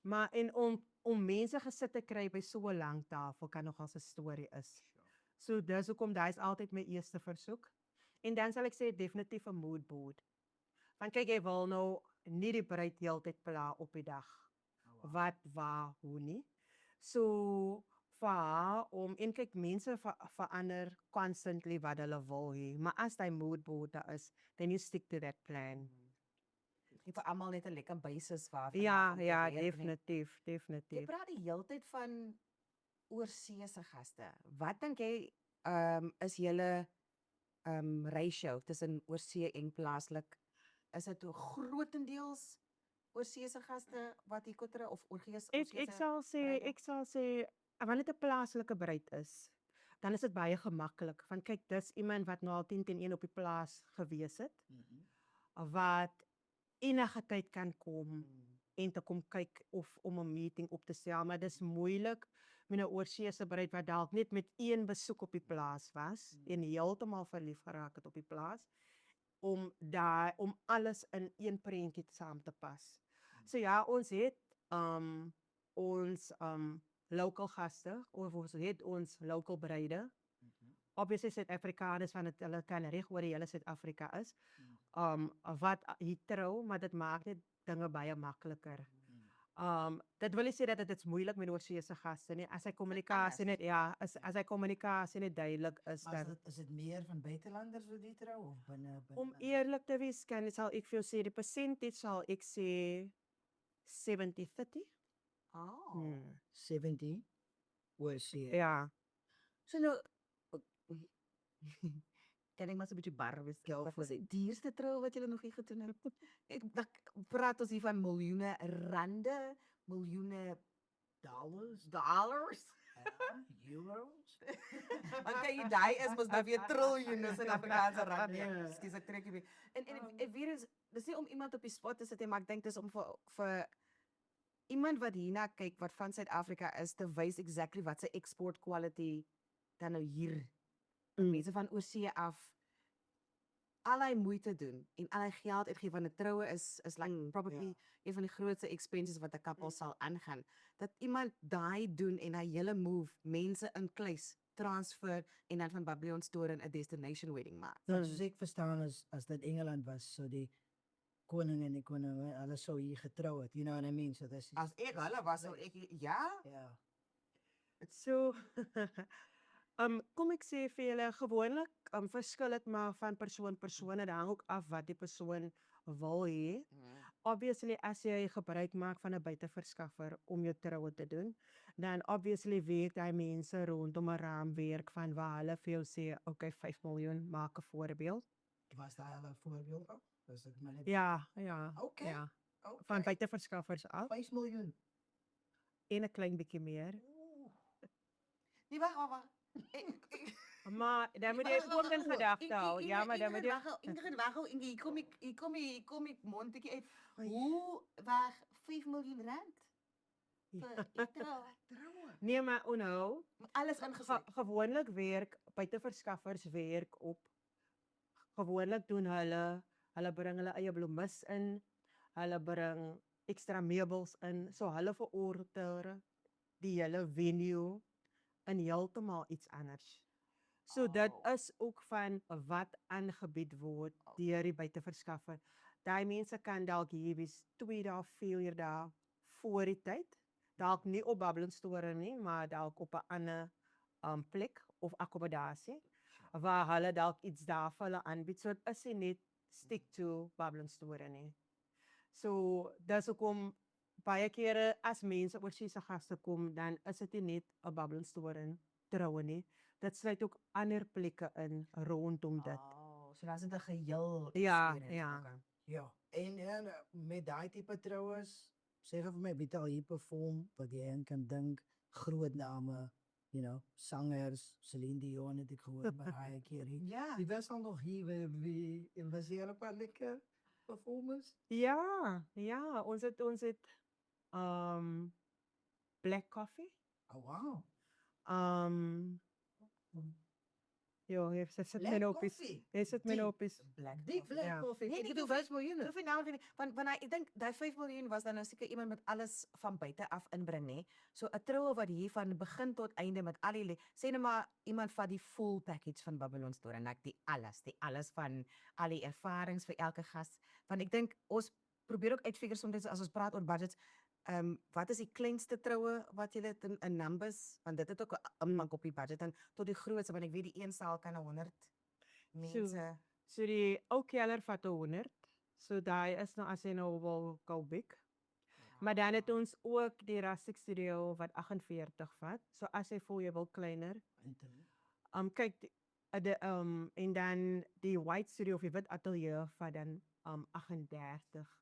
Maar en om mense gesit te kry by so 'n lang tafel kan nogal 'n storie is. So dis hoekom daai is altyd my eerste versoek. En dan sal ek sê definitief 'n mood board. Want kyk jy wil nou nie die bruid heeltyd pla op die dag. Wat, waar, hoe nie. So vir haar en kyk mense verander constantly wat hulle wil hê, maar as die mood board daar is, then you stick to that plan. Ek vir almal net 'n lekker basis waar Ja, om te ja, werk, nee. definitief, Jy definitief. praat die heeltyd van oorseese gaste. Wat dink jy is julle ratio tussen oorsee en plaaslik? Is dit grootendeels oorseese gaste wat hier kotre of Ek sal sê wanneer dit 'n plaaslike bruid is, dan is dit baie gemaklik. Want kyk, dis iemand wat nou al 10 op die plaas gewees het, wat enige tyd kan kom en te kom kyk of om 'n meeting op te stel, maar dis moeilik met 'n oorseese bruid wat dalk net met een besoek op die plaas was en heeltemal verlief geraak het op die plaas om alles in een prentjie saam te pas. So ja, ons het ons local gaste of ons het ons local bruide. Obviously Suid-Afrikaners van het hulle kan reg oor die hele Suid-Afrika is. Wat hier trou, maar dit maak dit dinge baie makliker. Dit wil nie sê dat dit is moeilik met oorseese gaste nie. As hy kommunikasie net as hy kommunikasie net duidelik is Maar dan is het meer van buitenlanders wat die trouw of binnen? om eerlik te wees, sal ek vir jou sê die percentage sal ek sê 70-30. Oh. Hmm. 70 oorsee. Ja. So nou kan ek maar so 'n bietjie bar wees. Wat was die duurste trou wat julle nog hier gedoen het? Dan praat ons hier van miljoene rande, miljoene dollars. Euros? Want kyk jy daai is mos nou weer triljoene Suid-Afrikaanse rand. Ja. Ekskuus, ek trek weer. En weer is dis nie om iemand op die spot te sit nie, maar ek dink dis om vir iemand wat hierna kyk wat van Suid-Afrika is te wys exactly wat sy export quality dan nou hier mense van oorsee af al hy moeite doen en al hy geld uitgee want 'n troue is like probably een van die grootste expenses wat 'n couple sal aangaan. Dat iemand daai doen en hy hele move mense inkluis transfer en dan van Babylon's Toren 'n destination wedding maak. Want soos ek verstaan as dit Engeland was, so die koning en die koningin, hulle sou hier getrou het, you know what I mean? So dis As ek hulle was sou ek ja, ja. So kom ek sê vir julle gewoonlik verskil dit maar van persoon persoon. Dit hang ook af wat die persoon wil hê. Obviously as jy gebruik maak van 'n buiteverskaffer om jou troue te doen, dan obviously weet jy mense rondom 'n raamwerk van waar hulle vir jou sê, okay, 5 miljoen maak 'n voorbeeld. Was daar al 'n voorbeeld op? Was dit maar net Ja, Okay. ja. okay. Van buiteverskaffers af 5 miljoen. en 'n klein bietjie meer. nee wag. Maar dan moet jy ook in gedagte hou. Ja, maar dan moet jy Ingrid wag, hier kom ek mondjie uit. Hoe wag 5 miljoen rand? Nee, maar onhou, Alles ingesluit. gewoonlik werk buiteverskaffers werk op gewoonlik doen hulle bring hulle eie bloemis in, hulle bring ekstra meubels in, so hulle verorder die hele venue in heeltemal iets anders. So dit is ook van wat aangebied word deur die buiteverskaffer. Daai mense kan dalk hier wees 2 dae, 4 dae voor die tyd. Dalk nie op Babylon's Toren nie, maar dalk op 'n ander plek of akkommodasie waar hulle dalk iets daar vir hulle aanbied. So dit is nie net stick to Babylon's Toren nie. So dis hoekom baie kere as mense oorseese gaste kom, dan is dit nie net 'n Babylon's Toren troue nie. Dit sluit ook ander plekke in rondom dit. So dan is dit 'n geheel Ja, experience. ja. Okay. Ja. En met daai tipe troues, sê vir my, wie al hier perform, wat jy aan kan dink, groot name, you know, sangers, Celine Dion het ek gehoor, Mariah Carey. Ja. Wie was al nog hier, wie was hier al 'n paar lekker performers? Ja, ons het Black Coffee. Oh wow. Ja, jy sit Black my nou op. coffee. Jy sit my nou op. Black Die Black Ja. Coffee. Nee, Ek nee, bedoel hoef- 5 miljoen. Hoef nie nou nie, want ek dink daai 5 miljoen was dan nou seker iemand met alles van buite af inbring nê. So 'n troue wat hier van begin tot einde met al die sê net maar iemand vat die full package van Babylon's Toren, like die alles van al die ervarings vir elke gas. Want ek dink ons probeer ook uitfigure soms as ons praat oor budgets, wat is die kleinste troue wat jy het in numbers, want dit het ook 'n impak op die budget en tot die grootste, want ek weet die een saal kan 100 mense. So die ou keller vat 100. So daai is nou as jy nou wil go big. Maar dan het ons ook die Rustic Studio wat 48 vat. So as jy voel jy wil kleiner. Kyk en dan die White Studio of die wit ateljee vat dan 38.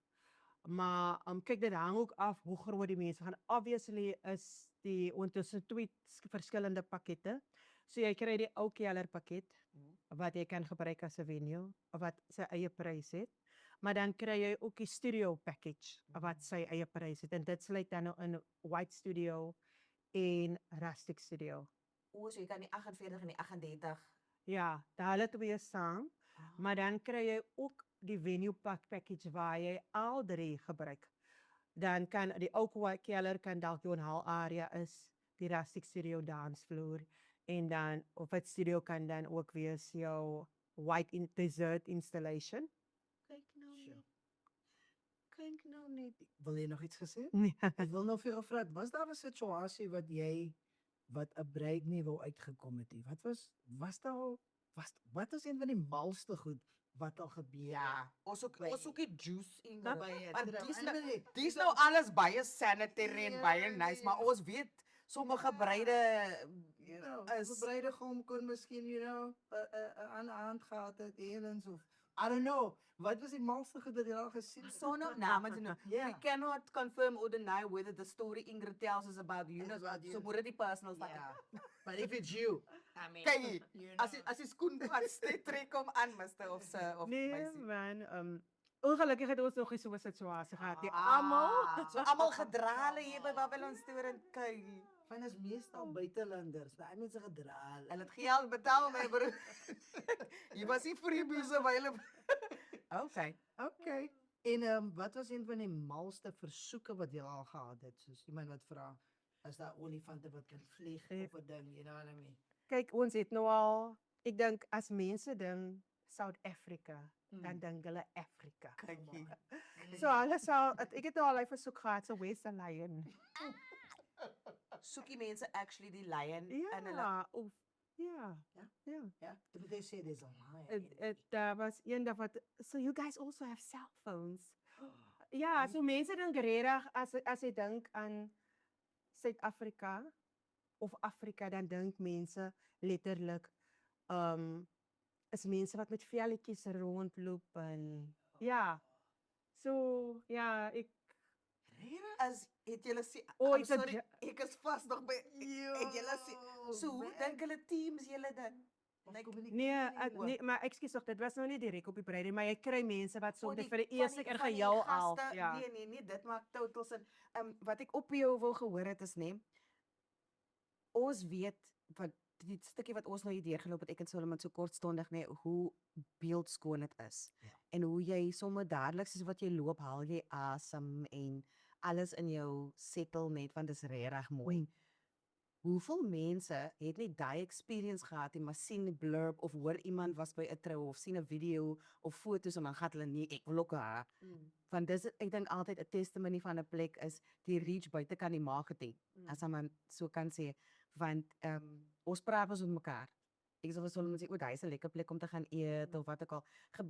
Maar kyk dit hang ook af hoe groot die mense gaan. Obviously is die ondertussen 2 verskillende pakkette. So jy kry die ou keller pakket wat jy kan gebruik as 'n venue wat sy eie prys het. Maar dan kry jy ook die studio package wat sy eie prys het en dit sluit dan nou in White Studio en Rustic Studio. O, so jy kan die 48 en die 38. Ja, daar hulle twee saam. Maar dan kry jy ook die venue package waar jy al 3 gebruik. Dan kan die ou keller kan dalk jou hal area is, die rustic studio dansvloer en dan of het studio kan dan ook wees jou dessert installation. Kyk nou net. Kyk nou net. Wil jy nog iets gesê? Nee. Ek wil nog vir jou vra, was daar 'n situasie wat 'n bruid nie wou uitgekom het nie? Wat was een van die malste goed wat al gebeur? Ja, ons ook die juice in Ja, daarbye. want Dis nou alles baie sanitary en baie nice, maar ons weet sommige bruide As 'n bruidegom kon miskien, 'n aand gehad het eers of I don't know. Wat was die malste goed wat jy al gesien het? so no names and we Yeah. cannot confirm or deny whether the story Ingrid tells us about you. Is about you. So moet dit die personal vat. But if it's you, I mean, kyk, as die skoen pas, trek hom aan, mister of sy of Nee meisie. man, ongelukkig het ons nog nie so 'n situasie gehad nie. Almal So almal gedra hulle hier by Babylon Store en kyk. van is meestal buitelanders. Daai mense gedra. Hulle het geld betaal my broer. Jy was nie freebies of hulle. Okay. Okay. En wat was een van die malste versoeke wat jy al gehad het? Soos iemand wat vra, is daar olifante wat kan vlieg of 'n ding, you know what I mean? kyk ons het nou al, ek dink as mense dink South Africa, dan dink hulle Afrika. Kyk hier. So hulle sal ek het nou al 'n versoek gehad, so where's the lion? Soekie mense actually die lion in hulle. Ja, of ja. Ja? Ja. Yeah. But they say there's a lion. Daar was eendag wat, so you guys also have cell phones. Ja, so mense dink regtig as jy dink aan Suid-Afrika of Afrika, dan dink mense letterlik is mense wat met velletjies rondloop en ja. So ja, ek As het julle sien, Ooit I'm sorry, het ek is vas nog by het julle sien. So hoe dink hulle teams julle dan? nee, maar ekskuus tog, dit was nou nie direk op die breedie, maar jy kry mense wat soms die- vir die eerste keer van die geheel al, gaste, ja. Nee, dit maak totaal sin. Wat ek op jou wil gehoor het is ons weet wat die stukkie wat ons nou hier deurgeloop het, ek en Solomon so kortstondig hoe beeldskoon dit is. Ja. En hoe jy sommer dadelik soos wat jy loop, haal jy asem en alles in jou settle net want dit is regtig mooi. Hoeveel mense het nie daai experience gehad nie, maar sien die blurb of hoor iemand was by 'n trou of sien 'n video of foto's en dan gaan hulle nee, ek wil ook haar. Want dis ek dink altyd 'n testimony van 'n plek is die reach buite kan die maag het. As man so kan sê, want ons praat ons met mekaar. Ek sê vir Solomon sê, "O, daai is 'n lekker plek om te gaan eet of wat ook al."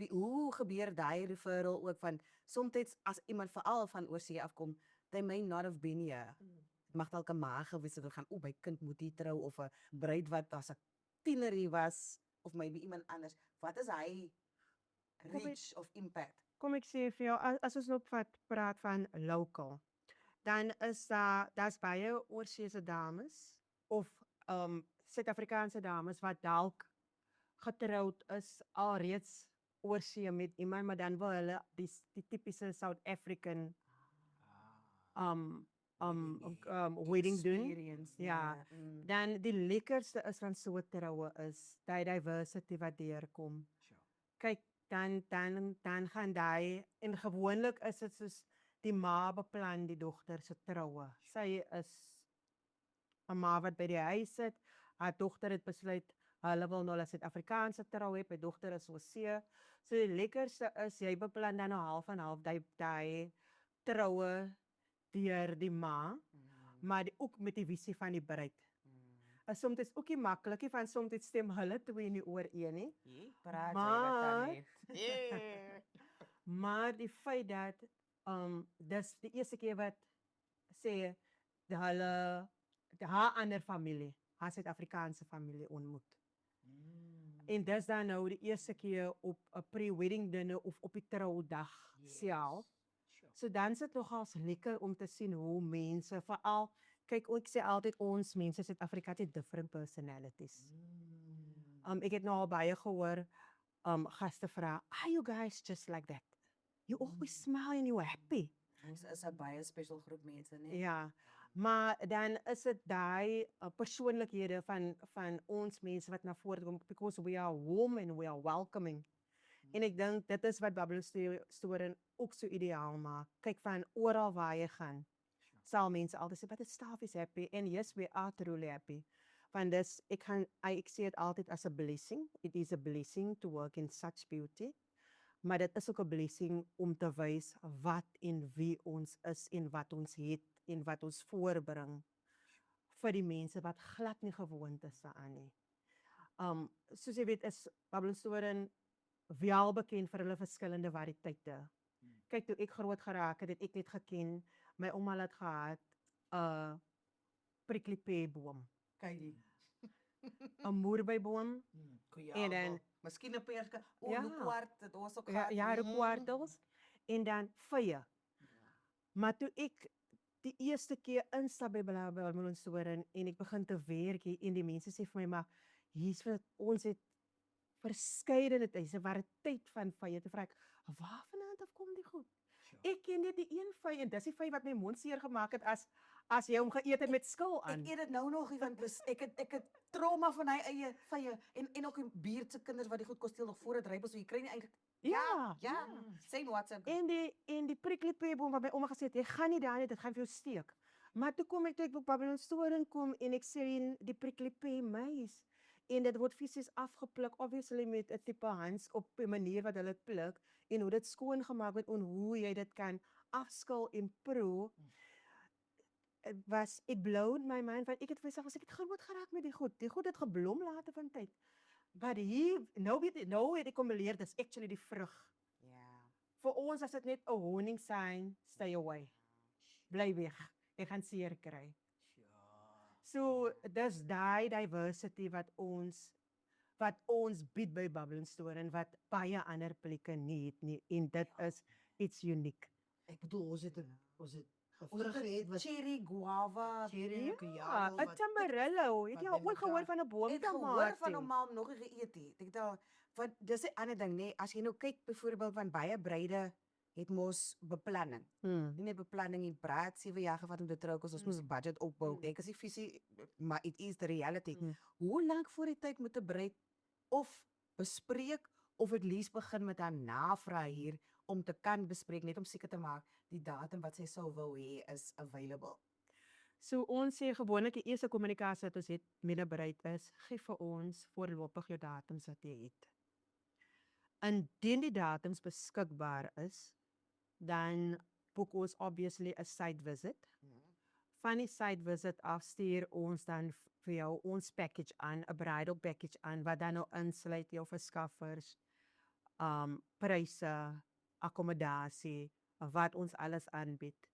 Hoe gebeur daai referral ook van soms as iemand veral van oorsee afkom, they may not have been here. Mag dalk 'n ma gewees het wat gaan, "O, my kind moet hier trou," of 'n bruid wat as 'n tienerie was of maybe iemand anders. Wat is hy reach of impact? Kom ek sê vir jou, as ons nou praat van local, dan is daar's baie oorseese dames of Suid-Afrikaanse dames wat dalk getroud is alreeds oorsee met iemand, maar dan wil hulle die tipiese South African wedding doen. Experience, Ja. nee. Mm. Dan die lekkerste is van so 'n troue is die diversity wat deurkom. Kyk, dan gaan daai en gewoonlik is dit soos die ma beplan die dogter se troue. Sy is 'n ma wat by die huis sit. Haar dogter het besluit hulle wil nou 'n Suid-Afrikaanse trou hê, my dogter is oorsee. So die lekkerste is jy beplan dan nou half en half daai troue deur die ma, maar ook met die visie van die bruid. Is soms ook nie maklik nie, want soms stem hulle twee nie ooreen nie. Praat jy Maar- wat dan net. Maar die feit dat dis die eerste keer wat sê haar ander familie, haar Suid-Afrikaanse familie ontmoet. En dis dan nou die eerste keer op 'n pre-wedding dinner of op die troudag self. So dan is dit nogals lekker om te sien hoe mense, veral kyk ek sê altyd ons mense Suid-Afrika het different personalities. Ek het nou al baie gehoor gaste vra, "Are you guys just like that? You always smile and you're happy." Ons is 'n baie special groep mense, nee. Ja. Maar dan is dit daai persoonlikhede van ons mense wat na vore kom, because we are warm and we are welcoming. En ek dink dit is wat Babylon Storen ook so ideaal maak. Kyk van oral waar jy gaan, sal mense altyd sê, but the staff is happy. And yes, we are truly happy. Want dis, ek see it altyd as a blessing. It is a blessing to work in such beauty. Maar dit is ook 'n blessing om te wys wat en wie ons is en wat ons het en wat ons voorbring vir die mense wat glad nie gewoond is daaraan nie. Soos jy weet is Babylon Storen wel bekend vir hulle verskillende variëteite. Kyk, toe ek groot geraak het, het ek net geken, my ouma het gehad 'n prikkelipeeboom, Kyk, 'n moerbeiboom en dan miskien 'n perske, Ja. kwart, dit was ook kwartels en dan vye. Maar toe ek die eerste keer instap by Babylon Storen en ek begin te werk hier en die mense sê vir my, maar hier's vir ons het verskeidenheid, dis 'n variëteit van vye. Toe vra ek, waar vandaan af kom die goed? Ek ken net die een vy en dis die vy wat my mond seer gemaak het as jy hom geëet het met skil aan. Ek eet dit nou nog, want ek het trauma van hy eie vye en ook die buurt se kinders wat die goed kos steel nog voor dit ryp is, so jy kry nie eintlik Ja. sê WhatsApp. En die prikkelipeeboom wat my ouma gesê het, jy gaan nie daar nie, dit gaan vir jou steek. Maar toe ek by Babylon Storen kom en ek sien die prikkelipee mais en dit word fisies afgepluk, obviously met 'n tipe hands op 'n manier wat hulle dit pluk en hoe dit skoon gemaak word en hoe jy dit kan afskil en proe. It blowed my mind, want ek het vir myself gesê, ek het groot geraak met die goed. Die goed het geblom later van tyd. But hier, nou het ek kom leer, dis actually die vrug. Ja. Vir ons as dit net 'n honing sign, stay away. Bly weg. Jy gaan seer kry. So dis daai diversity wat ons bied by Babylon Storen wat baie ander plekke nie het nie en dit is iets uniek. Ek bedoel, ons het 'n Ons vrug gehad wat cherry, guava, cherry, Ja, 'n tamarillo. Het jy al ooit gehoor van 'n ek boom het gehoor tamaat? van hom maar nog nie geëet het. Ek het al, want dis 'n ander ding nê, as jy nou kyk byvoorbeeld van baie bruide het mos beplanning. Nie net beplanning en praat 7 jaar gevat om te trou, ons moes 'n budget opbou. Ek is nie visie, maar it is the reality. Hoe lank voor die tyd moet 'n bruid of bespreek of at least begin met haar navraag hier om te kan bespreek, net om seker te maak die datum wat sy sou wou hê is available. So ons sê gewoonlik die eerste kommunikasie wat ons het met 'n bruid is, gee vir ons voorlopig jou datums wat jy het. Indien die datums beskikbaar is, dan boek ons obviously 'n site visit. Van die site visit af stuur ons dan vir jou ons package aan, 'n bridal package aan wat dan nou insluit jou verskaffers, pryse, akkommodasie, wat ons alles aanbied.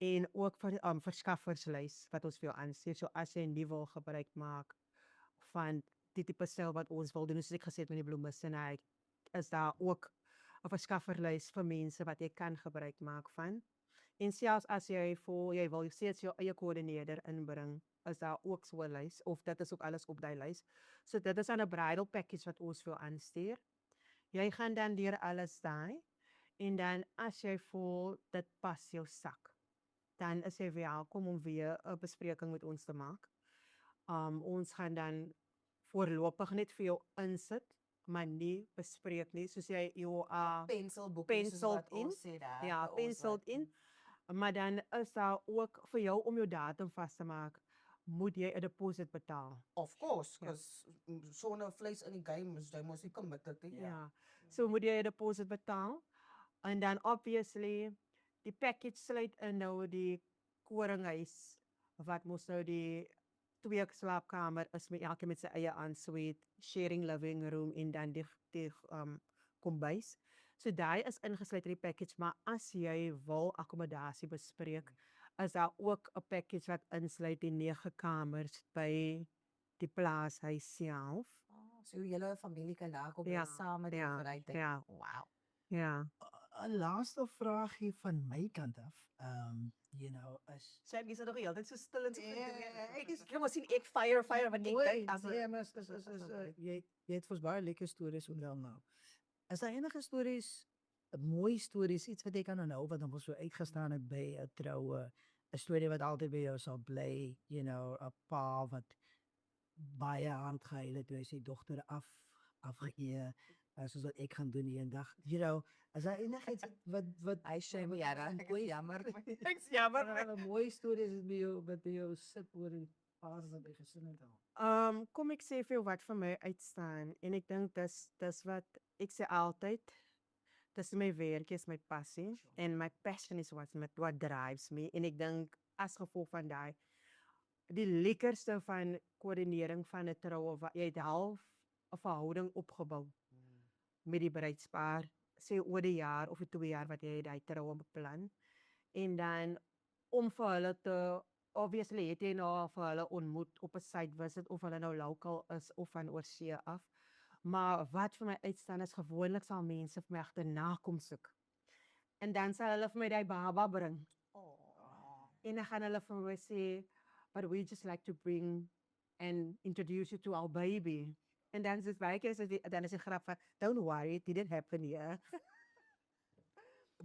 En ook vir verskafferslys wat ons vir jou aanstuur. So as jy nie wil gebruik maak van die tipe stel wat ons wil doen, soos ek gesê het met die bloemiste, is daar ook 'n verskafferlys vir mense wat jy kan gebruik maak van. En selfs as jy voel jy wil steeds jou eie koördineerder inbring, is daar ook so 'n lys of dit is ook alles op daai lys. So dit is 'n bridal package wat ons vir jou aanstuur. Jy gaan dan deur alles daai en dan as jy voel dit pas jou sak, dan is jy welkom om weer 'n bespreking met ons te maak. Ons gaan dan voorlopig net vir jou insit, maar nie bespreek nie, soos you are Penciled in. Ja, penciled in. Maar dan is daar ook vir jou om jou datum vas te maak, moet jy 'n deposit betaal. Of course, because sonder vleis in die game is jy mos nie committed nie. Ja. So moet jy 'n deposit betaal. En dan obviously die package sluit in nou die koringhuis wat mos nou die 2 slaapkamer is met elkeen met sy eie ensuite, sharing living room en dan die kombuis. So daai is ingesluit in die package, maar as jy wil akkommodasie bespreek, is daar ook 'n package wat insluit die 9 kamers by die plaashuis self. So julle familie kan daar kom Ja, saam met die ja, bruid. ja. Wow. Ja. 'n laaste vraagie van my kant af. As Sy is nog heeltyd so stil en so. Ek moet sien ek fire want ek dink as jy het vir ons baie lekker stories onthou nou. Is daar enige stories, mooi stories, iets wat jy kan onthou wat dan so uitgestaan het by 'n troue, 'n storie wat altyd by jou sal bly, 'n pa wat baie aangehou het toe hy sy dogter afgegee, soos wat ek gaan doen eendag. You know, as daar enigiets wat Hy sê my ja, ek is jammer. Ek's jammer. maar 'n mooi storie is wat by jou sit oor die paas wat jy gesin het al. Kom ek sê vir jou wat vir my uitstaan en ek dink dis wat ek sê altyd, dis my werk is my passie en my passion is what drives me en ek dink as gevolg van daai die lekkerste van koördinering van 'n troue wat jy het half 'n verhouding opgebou met die bruidspaar sê oor die jaar of die 2 jaar wat jy daai troue beplan en dan om vir hulle te obviously het jy nou al vir hulle ontmoet op 'n site visit of hulle nou local is of van oorsee af. Maar wat vir my uitstaan is gewoonlik sal mense vir my agterna kom soek. En dan sal hulle vir my daai baba bring. En dan gaan hulle vir my sê, but we just like to bring and introduce you to our baby. En dan is het baie keer dan is die grap van, don't worry, it didn't happen here.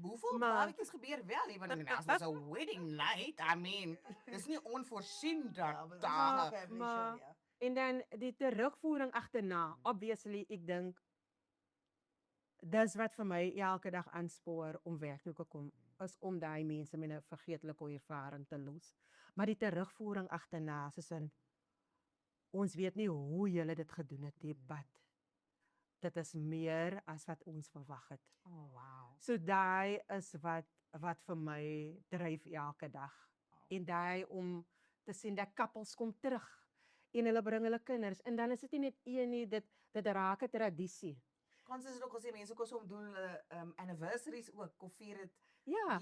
Hoeveel Maar- babatjies gebeur wel, nie, want I mean, as was 'n wedding night, I mean, dis nie onvoorsien dat dae. maar- En dan die terugvoering agterna, obviously, ek dink dis wat vir my elke dag aanspoor om werk toe te kom, is om daai mense met 'n vergeetlike ervaring te los. Maar die terugvoering agterna, soos in ons weet nie hoe julle dit gedoen het nie, but dit is meer as wat ons verwag het. Oh wow. So daai is wat vir my dryf elke dag. En daai om te sien dat koppels kom terug en hulle bring hulle kinders en dan is dit nie net een nie, dit raak 'n tradisie. Kans is dit ook gesê mense kos om doen hulle anniversaries ook of vier dit. Ja,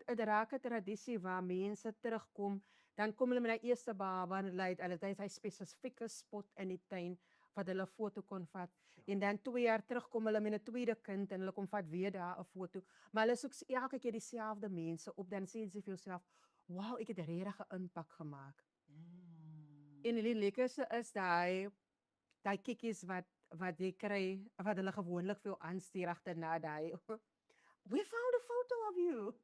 dit raak 'n tradisie waar mense terugkom, dan kom hulle met die eerste baba en hulle het hy spesifieke spot in die tuin wat hulle 'n foto kon vat. En dan 2 jaar terug kom hulle met 'n tweede kind en hulle kom vat weer daar 'n foto. Maar hulle soek elke keer dieselfde mense op, dan sê jy vir jouself, "Wow, ek het regtig 'n impak gemaak." En die lekkerste is daai kikkies wat jy kry wat hulle gewoonlik vir jou aanstuur agterna daai. We found a photo of you.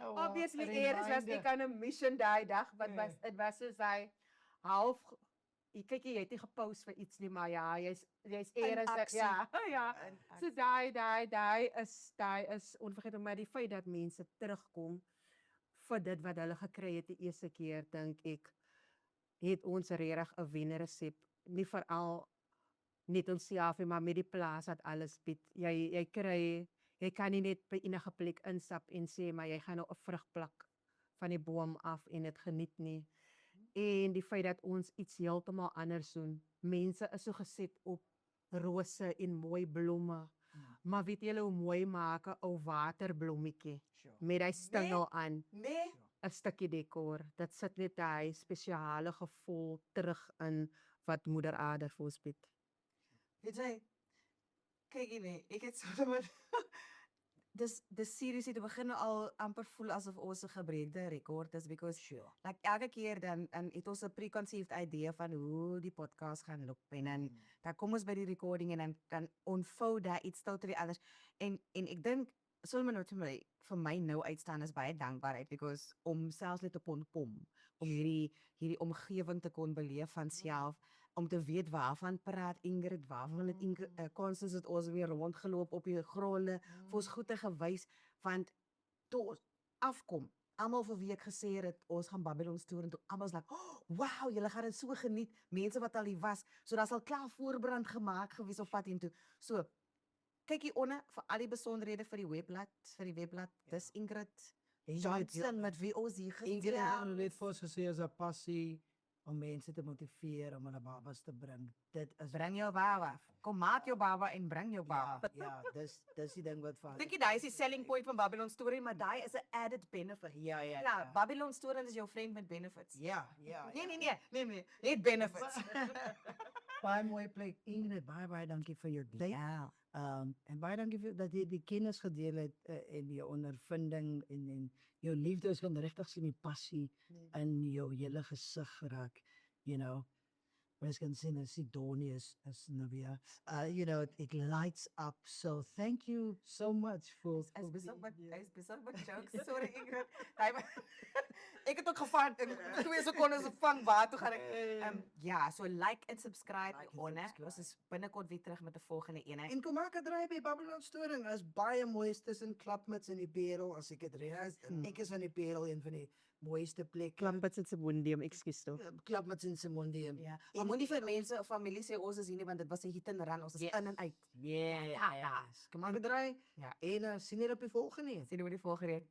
Obviously, Eris was ek aan 'n mission daai dag, wat was dit was soos hy half kyk jy het nie gepost vir iets nie, maar ja, jy's Eris aksie. ja, ja. So daai is onvergetbaar, maar die feit dat mense terugkom vir dit wat hulle gekry het die eerste keer, dink ek het ons regtig 'n wenresep, nie veral net onsself nie, maar met die plaas wat alles bied. Jy kan nie net by enige plek instap en sê maar jy gaan nou 'n vrug pluk van die boom af en dit geniet nie. En die feit dat ons iets heeltemal anders doen. Mense is so geset op rose en mooi blomme. Maar weet julle hoe mooi maak 'n ou waterblommetjie met hy stingel aan, Nee, 'n stukkie dekor. Dit sit net daai spesiale gevoel terug in wat Moeder Aarde vir ons bied. weet jy, kyk hier nee, ek het so met dis seriously te begin al amper voel asof ons 'n gebreekte rekord is because like elke keer dan het ons 'n preconceived idee van hoe die podcast gaan loop en dan kom ons by die recording en dan ontvou daar iets totally anders en ek dink Solomon nou vir my nou uitstaan is baie dankbaarheid because om selfs net op pom om hierdie omgewing te kon beleef van self om te weet waarvan praat Ingrid, waarvan het Constance het ons weer rondgeloop op die gronde, vir ons goede gewys, want toe ons afkom, almal vir wie ek gesê het, ons gaan Babylon's toer en toe almal is like, oh, wow, julle gaan dit so geniet, mense wat al hier was, so daar's al klaar voorbrand gemaak gewees op pad hiertoe. So, kyk hier onder vir al die besonderhede vir die webblad, dis Ingrid Johnson met wie ons hier Ingrid gesien. het net vir ons gesê as 'n passie om mense te motiveer om hulle babas te bring. Dit is Bring jou baba. Kom maak jou baba en bring jou baba. ja, dis die ding wat van. Dink jy daai is die selling point van Babylon Story, maar daai is 'n added benefit. Ja, Babylon Story is jou vriend met benefits. Ja. Nee, net benefits. Baie mooi plek. Ingrid, baie dankie vir jou tyd. Ja. En baie dankie vir dat jy die kennis gedeel het en jou ondervinding en jou liefde is kan regtig sien die passie in jou hele gesig raak, you know. Mens kan sien as Sidonius as nou weer. You know, it lights up. So thank you so much for Hy's besig met jokes. Sorry Ingrid. Hy Ek het ook gevaar in 2 sekondes van waar toe gaan ek. Ja, so like en subscribe Like en hieronder. subscribe. Ons is binnekort weer terug met 'n volgende ene. En kom maak 'n draai by Babylon Storing. As baie moois tussen Klapmuts en die Parel as ek dit reg is. Ek is aan die Parel een van die mooiste plekke. Klampets in Sibundium, ekskuus tog. Klapmuts in Simondium. Ja. Maar moenie vir mense of familie sê ons is hier nie want dit was 'n hit and run. Ons is in en uit. Ja. Kom maak 'n draai. Ja. En sien julle op die volgende een. Sien hoe die volgende.